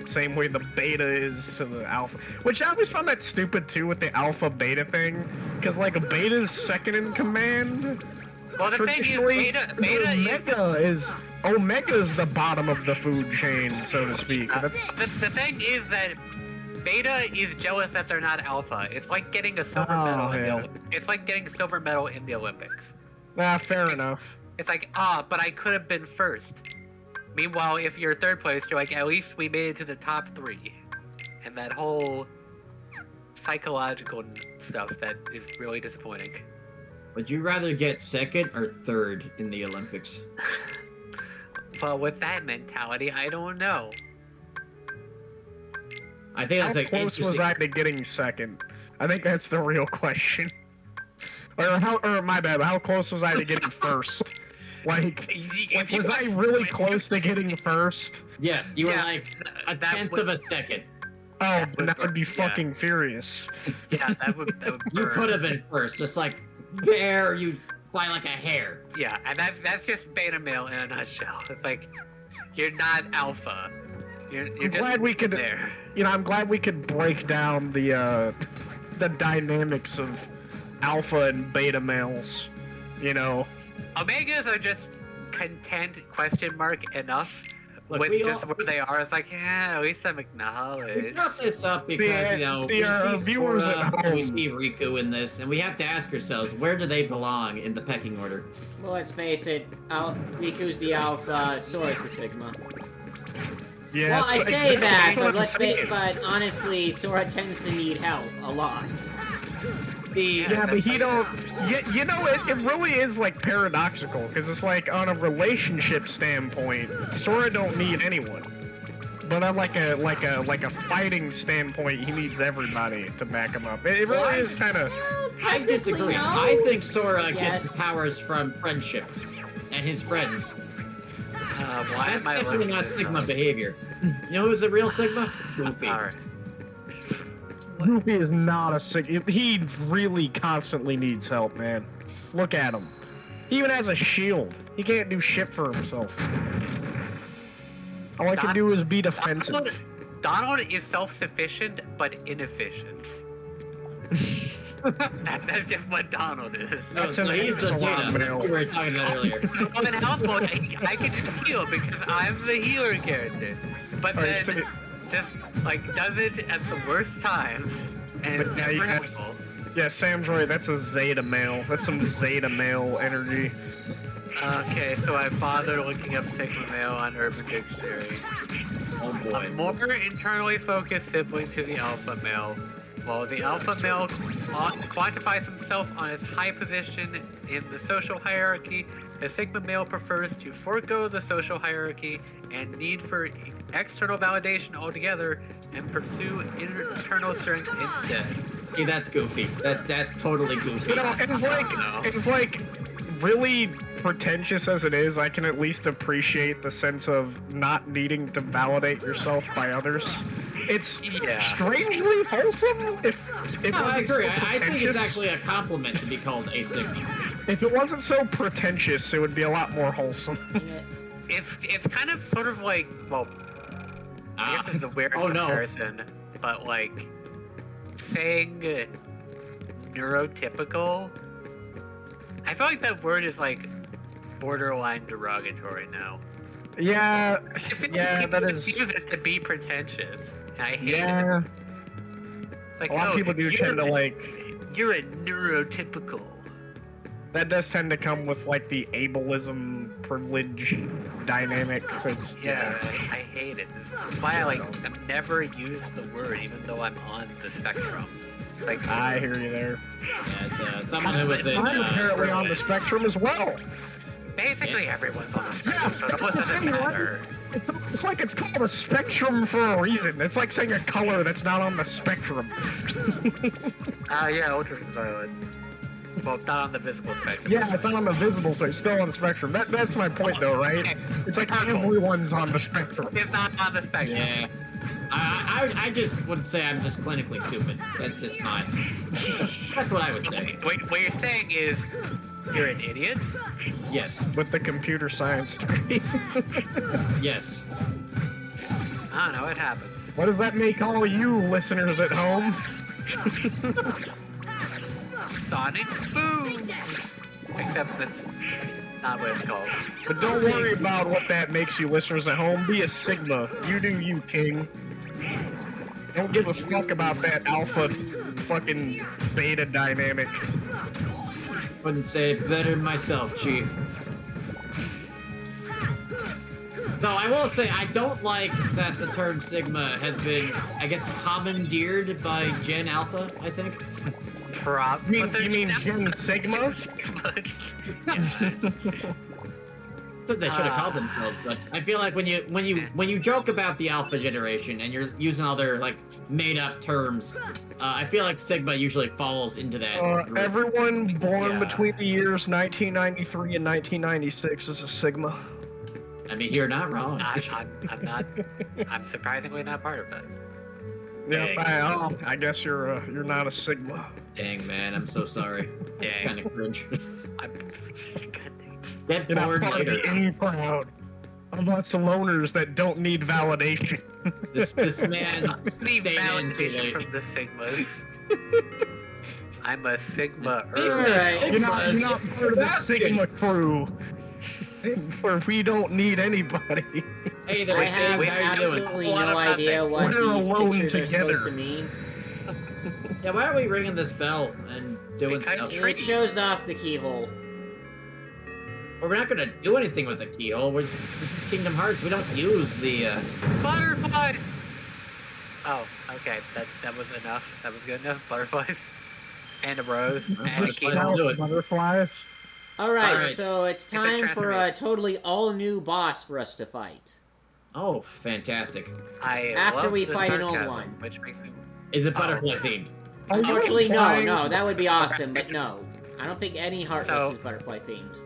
Same way the beta is to the alpha. Which I always found that stupid too with the alpha beta thing, because like a beta is second in command. Well, the thing is, Traditionally, beta is... Omega is the bottom of the food chain, so to speak. The thing is that Beta is jealous that they're not Alpha. It's like getting a silver medal. It's like getting a silver medal in the Olympics. Fair enough. It's like, but I could have been first. Meanwhile, if you're third place, you're like, at least we made it to the top 3. And that whole psychological stuff that is really disappointing. Would you rather get second or third in the Olympics? Well, with that mentality, I don't know. I think that's How like close was I to getting second? I think that's the real question. Or my bad, how close was I to getting first? Like was I really close to getting first? Yes, you were like a tenth of a second. Oh, then I would be fucking furious. Yeah, that would You burn. could have been first, just like there, you by like a hair. Yeah, and that's just beta male in a nutshell. It's like, you're not alpha. You're I'm just glad we could, there. I'm glad we could break down the dynamics of alpha and beta males. Omegas are just content ? Enough Look, with we just all- where they are. It's like, yeah, at least I'm We acknowledged. brought this up because, we see viewers Sora, at and we home. see Riku in this, and we have to ask ourselves, where do they belong in the pecking order? Well, let's face it, Riku's the Alpha, Sora's the Sigma. Yeah, Well, I that's say exactly that, what but I'm let's saying. but honestly, Sora tends to need help a lot. Yeah, but he don't. It really is like paradoxical because it's like on a relationship standpoint, Sora don't need anyone, but on like a fighting standpoint, he needs everybody to back him up. It really is kind of. I disagree. no. I think Sora Yes. gets powers from friendship and his friends. Why That's am I definitely looking not this Sigma up? behavior. You know who's a real Sigma? Goofy. Alright. Goofy is not a sick. He really constantly needs help, man. Look at him. He even has a shield. He can't do shit for himself. All I can do is be defensive. Donald is self-sufficient, but inefficient. That's just what Donald is. That's No, an he's the Epsilon Zeta. male. We were talking about earlier. Well, in house mode, I can just heal because I'm the healer character. But Alright, then, so- just like does it at the worst time, and But it's now you never have- helpful. Yeah, Sam's right. That's a Zeta male. That's some Zeta male energy. Okay, so I bothered looking up Sigma male on Urban Dictionary. Oh A boy. more internally focused sibling to the alpha male, While the alpha male quantifies himself on his high position in the social hierarchy, the sigma male prefers to forego the social hierarchy and need for external validation altogether and pursue internal strength instead. See, that's goofy. That's totally goofy. You know, it's like really pretentious as it is, I can at least appreciate the sense of not needing to validate yourself by others. It's strangely wholesome. If No, I agree. so I think it's pretentious- actually a compliment to be called a sigma. If it wasn't so pretentious, it would be a lot more wholesome. It's kind of sort of like, well, I guess it's a weird comparison, but like saying neurotypical. I feel like that word is like borderline derogatory now. Yeah, People that just is. use it to be pretentious. And I hate Yeah, it. Like, a lot of people do tend to like. You're a neurotypical. That does tend to come with like the ableism privilege dynamic. Yeah, I hate it. That's why I I've never used the word, even though I'm on the spectrum. It's like, I hear you there. Yeah, it's someone who was in. I'm apparently on the spectrum as well. basically everyone's on the spectrum, so what does it matter? It's like it's called a spectrum for a reason. It's like saying a color that's not on the spectrum. Yeah, ultraviolet. Well, not on the visible spectrum. Yeah, it's not on the visible, so it's still on the spectrum. That's my point, though, right? It's like everyone's on the spectrum. It's not on the spectrum. Yeah. I just would say I'm just clinically stupid. That's just my. That's what I would say. What you're saying is you're an idiot? Yes. With the computer science degree. Yes. I don't know, it happens. What does that make all you listeners at home? Sonic Boom! Except that's not what it's called. But don't worry about what that makes you listeners at home. Be a Sigma. You do you, King. Don't give a fuck about that alpha fucking beta dynamic. Wouldn't say it better myself, Chief. Though I will say I don't like that the term Sigma has been, I guess, commandeered by Gen Alpha, I think. You mean Gen Sigma? That's what they should have called themselves, but I feel like when you joke about the Alpha generation and you're using other like made up terms, I feel like Sigma usually falls into that. group. Everyone born between the years 1993 and 1996 is a Sigma. I mean, you're not wrong. I'm not. I'm surprisingly not part of that. Yeah, I guess you're not a Sigma. Dang, man, I'm so sorry. It's Dang. kind of cringe. I'm Get You're not bored part of later. the in crowd. I'm not the loners that don't need validation. This man need stayed in too validation late. from the Sigmas. I'm a Sigma Alright. You're not part of the Sigma crew. Where we don't need anybody. Hey there, I have Dave, how you doing? absolutely What no about idea that? what We're these alone pictures are together. supposed to mean. Yeah, why are we ringing this bell and doing Because stuff? tree- It shows off the keyhole. Well, we're not gonna do anything with the keyhole. This is Kingdom Hearts. We don't use the. Butterflies! Oh, okay. That was enough. That was good enough. Butterflies. And a rose. And a key. Let's do it. Butterflies. Alright, Alright. so it's a time for a transformation. totally all-new boss for us to fight. Oh, fantastic! After love we the fight an old sarcasm, one. Which makes me. Is it butterfly themed? Unfortunately, Butterflies. no, that would be awesome, but no. I don't think any Heartless So- is butterfly themed.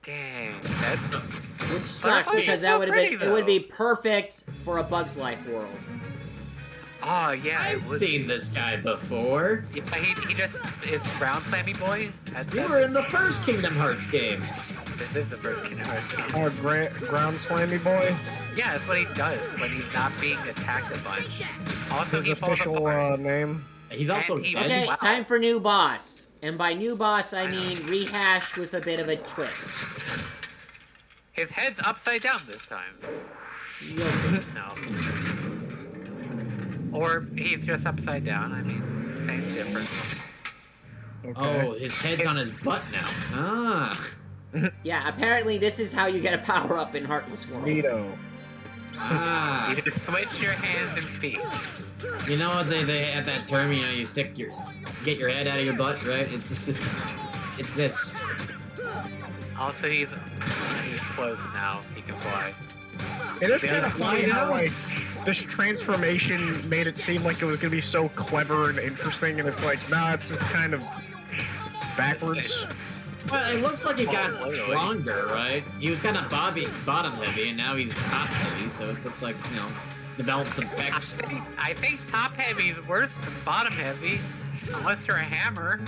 Dang, that's. Which sucks Butterfly because is that so would have pretty, been it would though. be perfect for a Bug's Life world. Oh yeah, it I've was. seen this guy before. Yeah, he just is brown slammy boy. You were in the first Kingdom Hearts game. This is the first Kingdom Hearts game. Ground slammy boy. Yeah, that's what he does when he's not being attacked a bunch. Also, His he falls official apart. name. He's also And he- dead. Okay, Wow. time for new boss. And by new boss, I mean rehash with a bit of a twist. His head's upside down this time. You'll see. No. Or he's just upside down. I mean, same difference. Okay. Oh, his head's on his butt now. Ah. Yeah, apparently this is how you get a power-up in Heartless World. Neato. Ah. You just switch your hands and feet. You know what they have that term, you know, you get your head out of your butt, right? It's just this, it's this. Also, he floats now. He can fly. It is Yeah, kind of funny fly how, now? like, this transformation made it seem like it was going to be so clever and interesting, and it's like, nah, it's just kind of backwards. Well, it looks like he got Oh, literally. stronger, right? He was kind of bottom heavy, and now he's top heavy, so it looks like, you know, developed some pecs. I think top heavy is worse than bottom heavy, unless you're a hammer.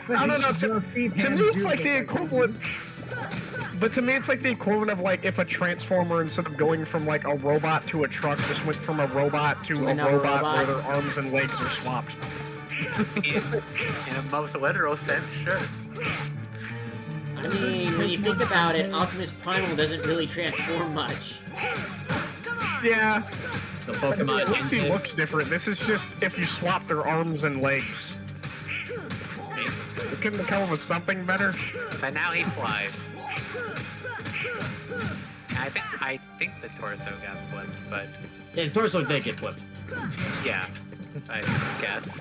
I don't know, to me it's like the equivalent... But to me, it's like the equivalent of, like, if a transformer, instead of going from, like, a robot to a truck, just went from a robot to a another robot robot. where their arms and legs are swapped. In a most literal sense, sure. I mean, when you think about it, Optimus Primal doesn't really transform much. Yeah, The but Pokemon at least he intake. looks different. This is just if you swap their arms and legs. We couldn't have come up with something better. But now he flies. I think the torso got flipped, but Yeah, the torso did get flipped. yeah, I guess.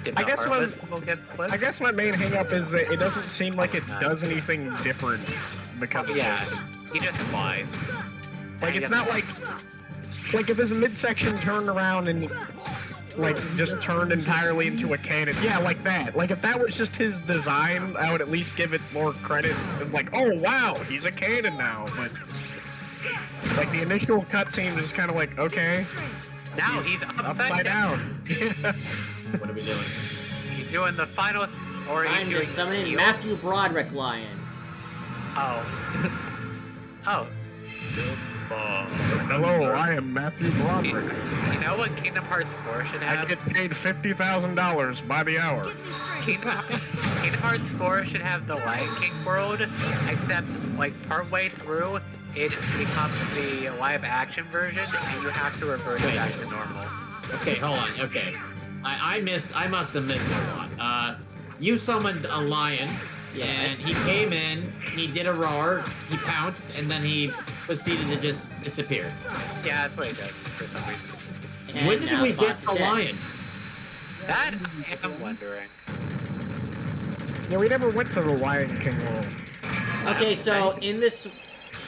Did I the guess Heartless symbol get flipped? I guess my main hang-up is that it doesn't seem like it does anything different because of Yeah, this. he just flies. Like, And it's he not like if his midsection turned around and like just turned entirely into a cannon. Yeah, like that. Like if that was just his design, I would at least give it more credit. And like, oh wow, he's a cannon now. But like the initial cutscene is kind of like, okay, Now he's upside down. What are we doing? He's doing the final, or he's Time to doing summon in heal. Matthew Broderick Lion. Oh. Oh. Hello, I am Matthew Broderick. You know what Kingdom Hearts 4 should I have? get paid $50,000 by the hour. Kingdom Hearts 4 should have the Lion King world, except like partway through, it becomes the live action version, and you have to revert it back to normal. Okay, hold on. Okay, I must have missed a lot. You summoned a lion, and he came in. He did a roar. He pounced, and then he proceeded to just disappear. Yeah, that's what he does for some reason. And When did now we the get boss the is dead. lion? That I'm wondering. Yeah, we never went to the Lion King world. Okay, so in this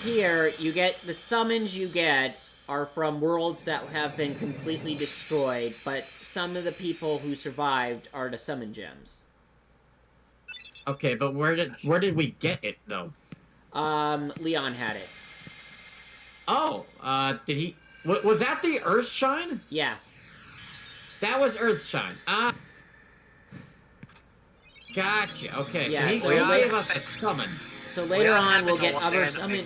here, you get the summons you get are from worlds that have been completely destroyed, but some of the people who survived are the summon gems. Okay, but where did we get it though? Leon had it. Oh, did he? Was that the Earthshine? Yeah. That was Earthshine. Ah. Gotcha. Okay, Yeah, so he so gave later- us a summon. So later Leon on, had we'll the get whole other thing. summon.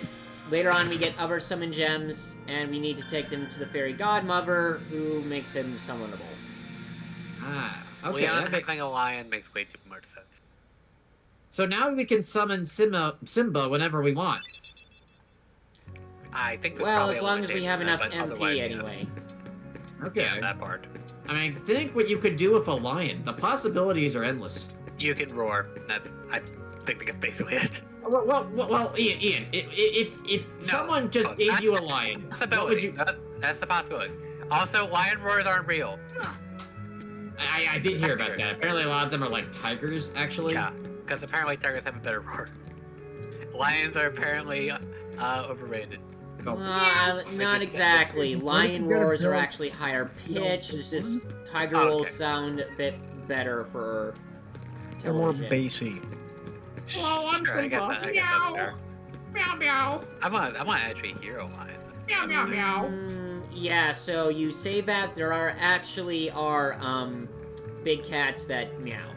Later on, we get other summon gems, and we need to take them to the fairy godmother, who makes him summonable. Ah, okay. Leon that makes- having a lion makes way too much sense. So now we can summon Simba whenever we want. I think there's Well, probably as a long as we limitation have there, enough but MP otherwise, yes. anyway. Okay. Yeah, that part. I mean, think what you could do with a lion. The possibilities are endless. You can roar. I think that's basically it. Well, Ian, if No, someone just no, gave you a that's- lion, That's what the would you? That's the possibility. Also, lion roars aren't real. I did hear about that. Apparently, a lot of them are like tigers, actually. Yeah, because apparently tigers have a better roar. Lions are apparently overrated. Oh. Not exactly. Lion roars are actually higher pitched. It's just tiger Oh, rolls okay. sound a bit better for They're more television. bassy. Hello, I'm Sure, I guess Simba. that's fair. Meow meow. I want to actually hear a lion. Meow meow meow. Yeah, so you say that there are big cats that meow.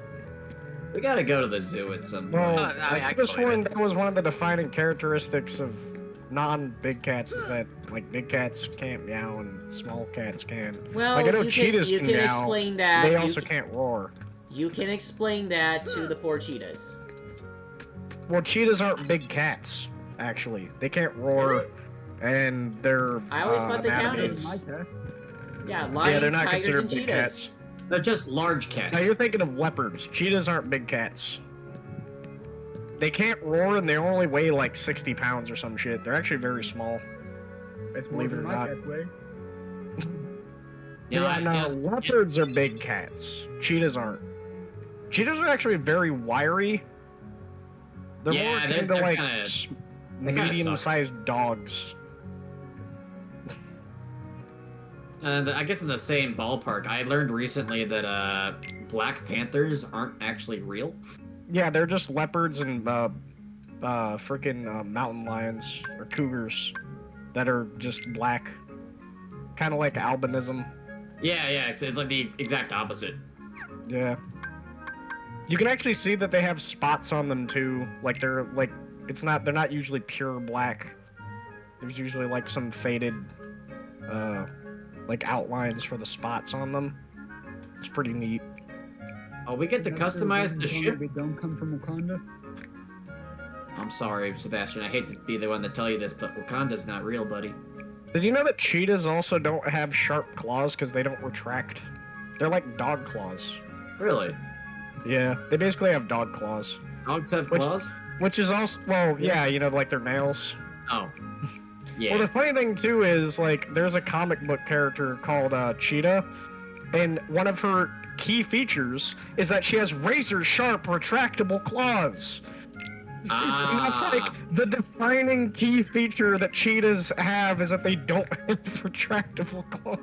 We gotta go to the zoo at some point. Well, I mean, I I just believe sworn that was one of the defining characteristics of non-big cats is that like big cats can't meow and small cats can. Well, Like I know you cheetahs can can meow. explain that. They You also ca- can't roar. You can explain that to the poor cheetahs. Well, cheetahs aren't big cats. Actually, they can't roar, and they're. I always thought they anatomy counted. is- Yeah, Yeah, lions, they're not tigers, considered and big cheetahs. cats. They're just large cats. Now you're thinking of leopards. Cheetahs aren't big cats. they can't roar and they only weigh like 60 pounds or some shit. They're actually very small. It's more Believe it than or my not. cat way. You know, I no, guess- leopards are big cats. Cheetahs aren't. Cheetahs are actually very wiry. They're Yeah, more they're- akin to they're like kinda- they kinda suck. medium-sized dogs. I guess in the same ballpark, I learned recently that Black Panthers aren't actually real. Yeah, they're just leopards and freaking mountain lions or cougars that are just black, kind of like albinism. Yeah, it's like the exact opposite. Yeah. You can actually see that they have spots on them too. Like they're not usually pure black. There's usually like some faded like outlines for the spots on them. It's pretty neat. Oh, we get to customize the ship. We don't come from Wakanda. I'm sorry, Sebastian. I hate to be the one to tell you this, but Wakanda's not real, buddy. Did you know that cheetahs also don't have sharp claws because they don't retract? They're like dog claws. Really? Yeah, they basically have dog claws. Dogs have Which- claws? Which is also, well, yeah, you know, like their nails. Oh. Yeah. Well, the funny thing too is, like, there's a comic book character called Cheetah, and one of her key features is that she has razor-sharp, retractable claws. And that's like the defining key feature that cheetahs have is that they don't have retractable claws.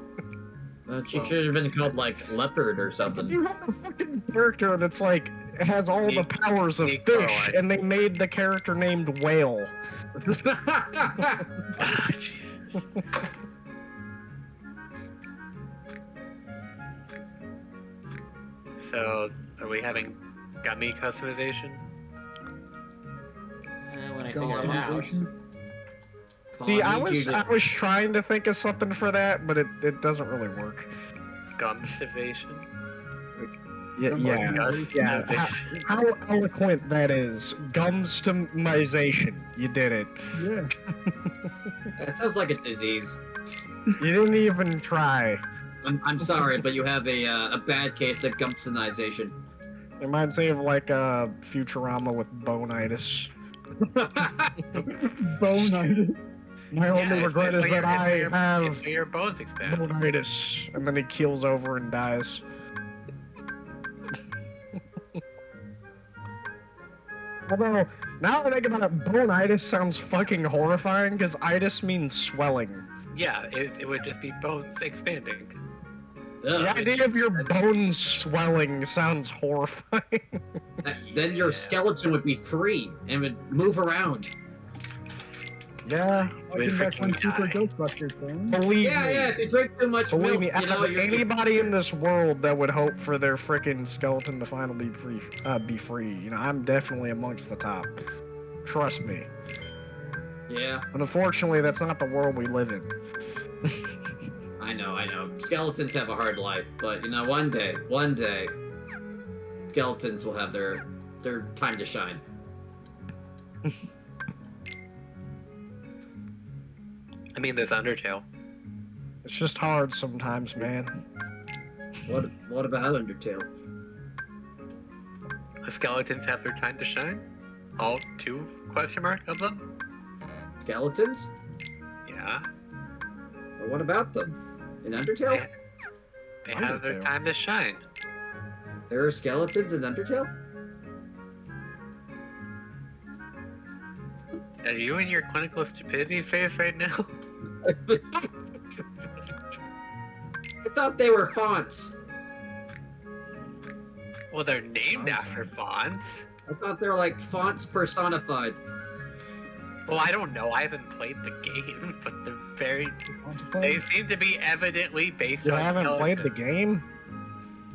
She should have been called, like, leopard or something. You have a fucking character that's like has all the powers of Nick fish, Carline. and they made the character named Whale. So, are we having gummy customization? When I figure it out. See, I need you was trying to think of something for that, but it doesn't really work. Gumstivation? Yeah. Gustivation. How eloquent that is. Gumstomization. You did it. Yeah. That sounds like a disease. You didn't even try. I'm sorry, but you have a bad case of gumpsonization. It reminds me of like Futurama with bonitis. Bonitis. My only regret is that I have If your bones expand. bonitis, and then he keels over and dies. Although, now that I think about it, bonitis sounds fucking horrifying because itis means swelling. Yeah, it would just be bones expanding. The idea of your bones swelling sounds horrifying. Then your skeleton would be free and would move around. Yeah, I think that's when Super Ghostbusters thing. believe Yeah, me. if you drink too much Believe milk, me, you out know, of you're... anybody in this world that would hope for their freaking skeleton to finally be free, you know, I'm definitely amongst the top. Trust me. Yeah, But unfortunately, that's not the world we live in. I know. Skeletons have a hard life, but, you know, one day, skeletons will have their time to shine. I mean, there's Undertale. It's just hard sometimes, man. What about Undertale? The skeletons have their time to shine? All two question mark of them? Skeletons? Yeah. Or what about them? In Undertale? They have their Undertale. time to shine. There are skeletons in Undertale? Are you in your clinical stupidity phase right now? I thought they were fonts. Well, they're named after fonts. I thought they were like fonts personified. Well, I don't know. I haven't played the game, but they're very. They seem to be evidently based You on. haven't played the skeletons. game?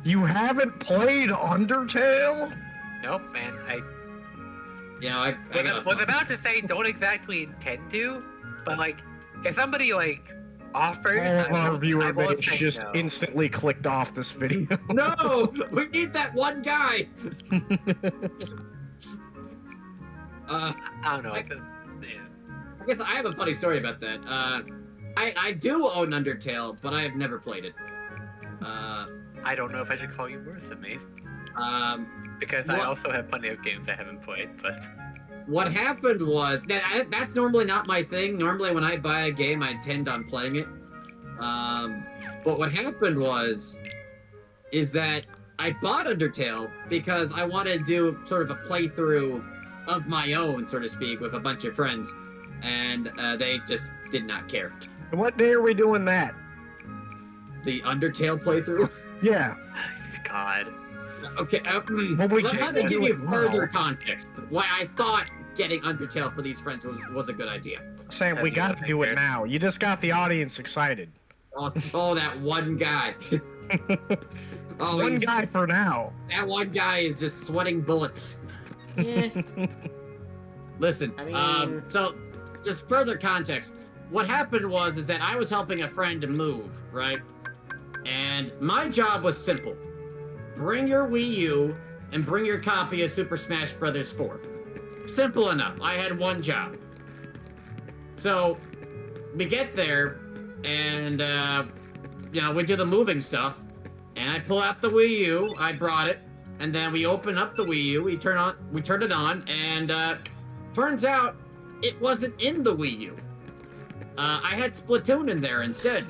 You haven't played Undertale? Nope, man. I You know, I was about to say don't exactly intend to, but like, if somebody like offers, All of I our won't- viewer I won't base say just no. instantly clicked off this video. No! We need that one guy! I don't know. I- yeah. I guess I have a funny story about that. I do own Undertale, but I have never played it. I don't know if I should call you worse than me. Because I also have plenty of games I haven't played, but... What happened was that's normally not my thing. Normally, when I buy a game, I intend on playing it. But what happened is that I bought Undertale because I wanted to do sort of a playthrough of my own, so to speak, with a bunch of friends, and they just did not care. What day are we doing that? The Undertale playthrough? Yeah. God. Okay, let me give you further context. Why I thought getting Undertale for these friends was a good idea. Sam, we gotta do it now. You just got the audience excited. Oh, that one guy. One guy for now. That one guy is just sweating bullets. Yeah. Listen, I mean... so just further context. What happened is that I was helping a friend to move, right? And my job was simple. Bring your Wii U and bring your copy of Super Smash Bros. 4. Simple enough. I had one job. So, we get there, and, we do the moving stuff, and I pull out the Wii U, I brought it, and then we open up the Wii U, we turned it on, and, turns out it wasn't in the Wii U. I had Splatoon in there instead.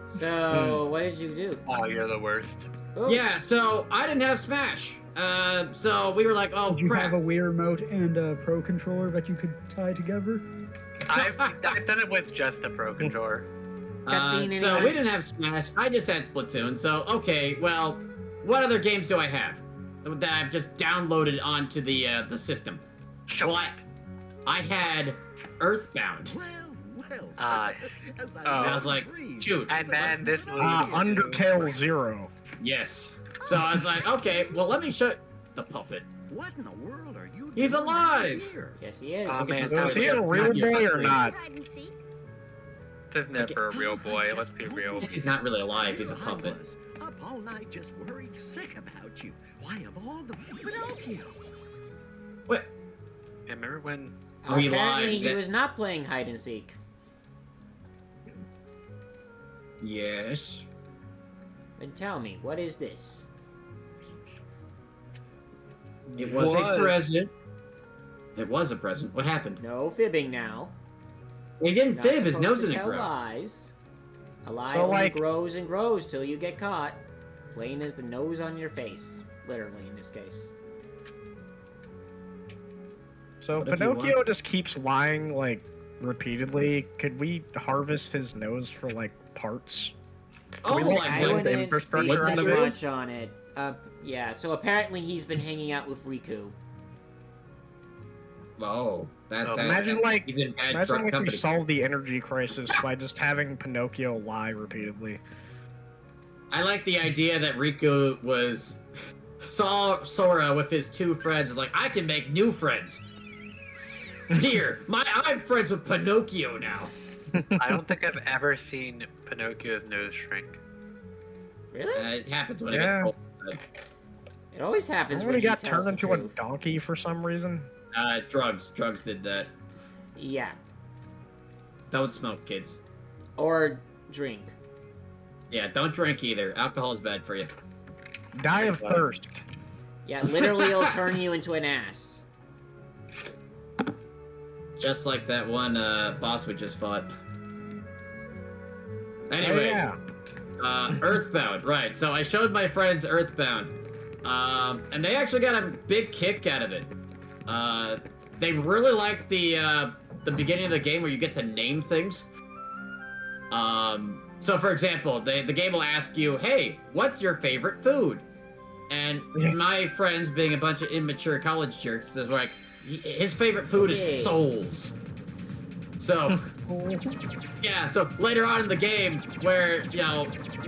So, what did you do? Oh, you're the worst. Ooh. Yeah, so I didn't have Smash. So we were like, oh, Did you crap. have a Wii remote and a Pro controller that you could tie together? I've done it with just a Pro Controller. Cutscene So anyway? we didn't have Smash. I just had Splatoon. So, okay, well, what other games do I have that I've just downloaded onto the system? Well, I had Earthbound. I was like, shoot. And then this was... Undertale 0. Yes. So I was like, okay, well, let me show the puppet. What in the world are you He's doing alive! here? Yes, he is. Oh, man, Is he a real boy or not? Hide and seek. There's never a real boy, let's be real. He's not really alive, he's a puppet. I was up all night just worried sick about you. Why, of all the Pinocchio? What? Yeah, remember when... Oh, he Apparently, lied. he was not playing hide and seek. Yes. Then tell me, what is this? It was a present. It was a present. What happened? No fibbing now. He didn't Not fib, his supposed nose to didn't tell grow. lies. A lie So, only like- grows and grows till you get caught. Plain as the nose on your face. Literally, in this case. So What if you Pinocchio want- just keeps lying, like, repeatedly. Could we harvest his nose for, like, parts? Oh, we look like, I build wouldn't infrastructure be on the too move? much on it. Yeah, so apparently he's been hanging out with Riku. Oh, that Imagine, like, he's in bad Imagine like we company. solve the energy crisis by just having Pinocchio lie repeatedly. I like the idea that Riku saw Sora with his two friends and like, I can make new friends. Here, I'm friends with Pinocchio now. I don't think I've ever seen Pinocchio's nose shrink. Really? It happens when Yeah. it gets cold. It always happens Remember when he he got tells turned the into a truth. donkey for some reason? Drugs did that. Yeah. Don't smoke, kids. Or drink. Yeah, don't drink either. Alcohol is bad for you. Die of thirst. Yeah, literally it'll turn you into an ass. Just like that one boss we just fought. Oh, Anyways, yeah. Earthbound, right. So I showed my friends Earthbound. And they actually got a big kick out of it. They really liked the beginning of the game where you get to name things. So for example, the game will ask you, hey, what's your favorite food? And my friends, being a bunch of immature college jerks, is like, his favorite food is souls. So, yeah, so later on in the game, where,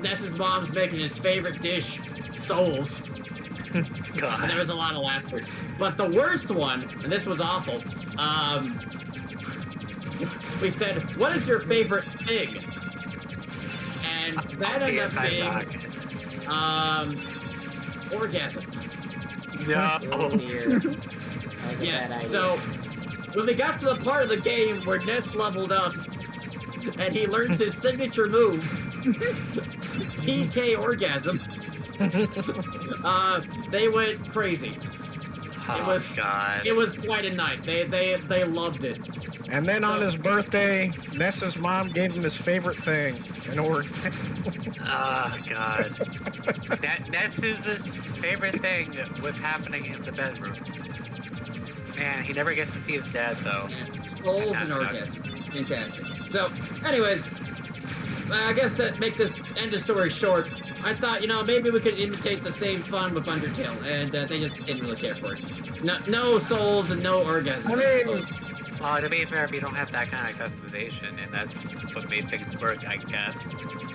Ness's mom's making his favorite dish, souls. God. There was a lot of laughter. But the worst one, and this was awful, we said, what is your favorite thing? And that ended up being, orgasm. No. Oh dear. That was a bad idea. Yes, so when we got to the part of the game where Ness leveled up and he learns his signature move, PK orgasm, They went crazy. Oh, God. It was quite a night. They loved it. And then on his birthday, Ness's mom gave him his favorite thing, an organ. Oh, God. Ness's favorite thing was happening in the bedroom. Man, he never gets to see his dad, though. Yeah. Skulls and orgasms. Fantastic. So, anyways, I guess to make this end of story short, I thought, maybe we could imitate the same fun with Undertale, and they just didn't really care for it. No souls and no orgasms. To be fair, we don't have that kind of customization, and that's what made things work, I guess.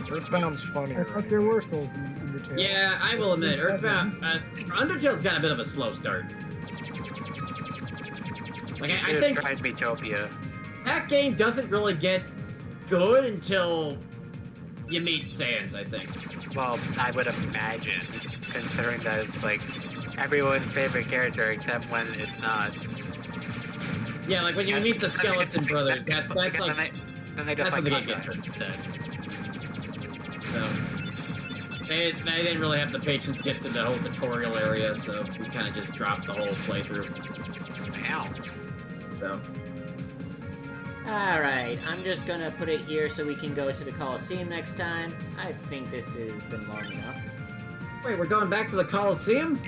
Earthbound's funnier. I thought there were souls in Undertale. Yeah, I will admit, Earthbound, Undertale's got a bit of a slow start. Like, I think tried Metopia. that game doesn't really get good until you meet Sans, I think. Well, I would imagine, considering that it's like everyone's favorite character except when it's not. Yeah, like when you meet the Skeleton Brothers, that's like then they just that's like when the game gets good instead. So they didn't really have the patience to get to the whole tutorial area, so we kind of just dropped the whole playthrough. Ow. So. Alright, I'm just gonna put it here so we can go to the Coliseum next time. I think this has been long enough. Wait, we're going back to the Coliseum?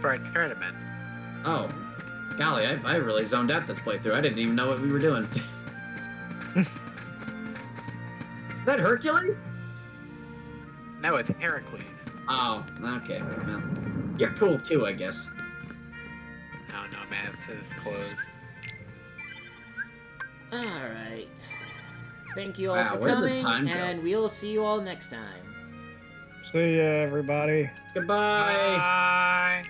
For a tournament. Oh. Golly, I really zoned out this playthrough. I didn't even know what we were doing. Is that Hercules? No, it's Heracles. Oh, okay. Well, you're cool too, I guess. Oh no, man, it says closed. Alright. Thank you all Wow, for where did the coming, time go? and we'll see you all next time. See ya, everybody. Goodbye. Bye.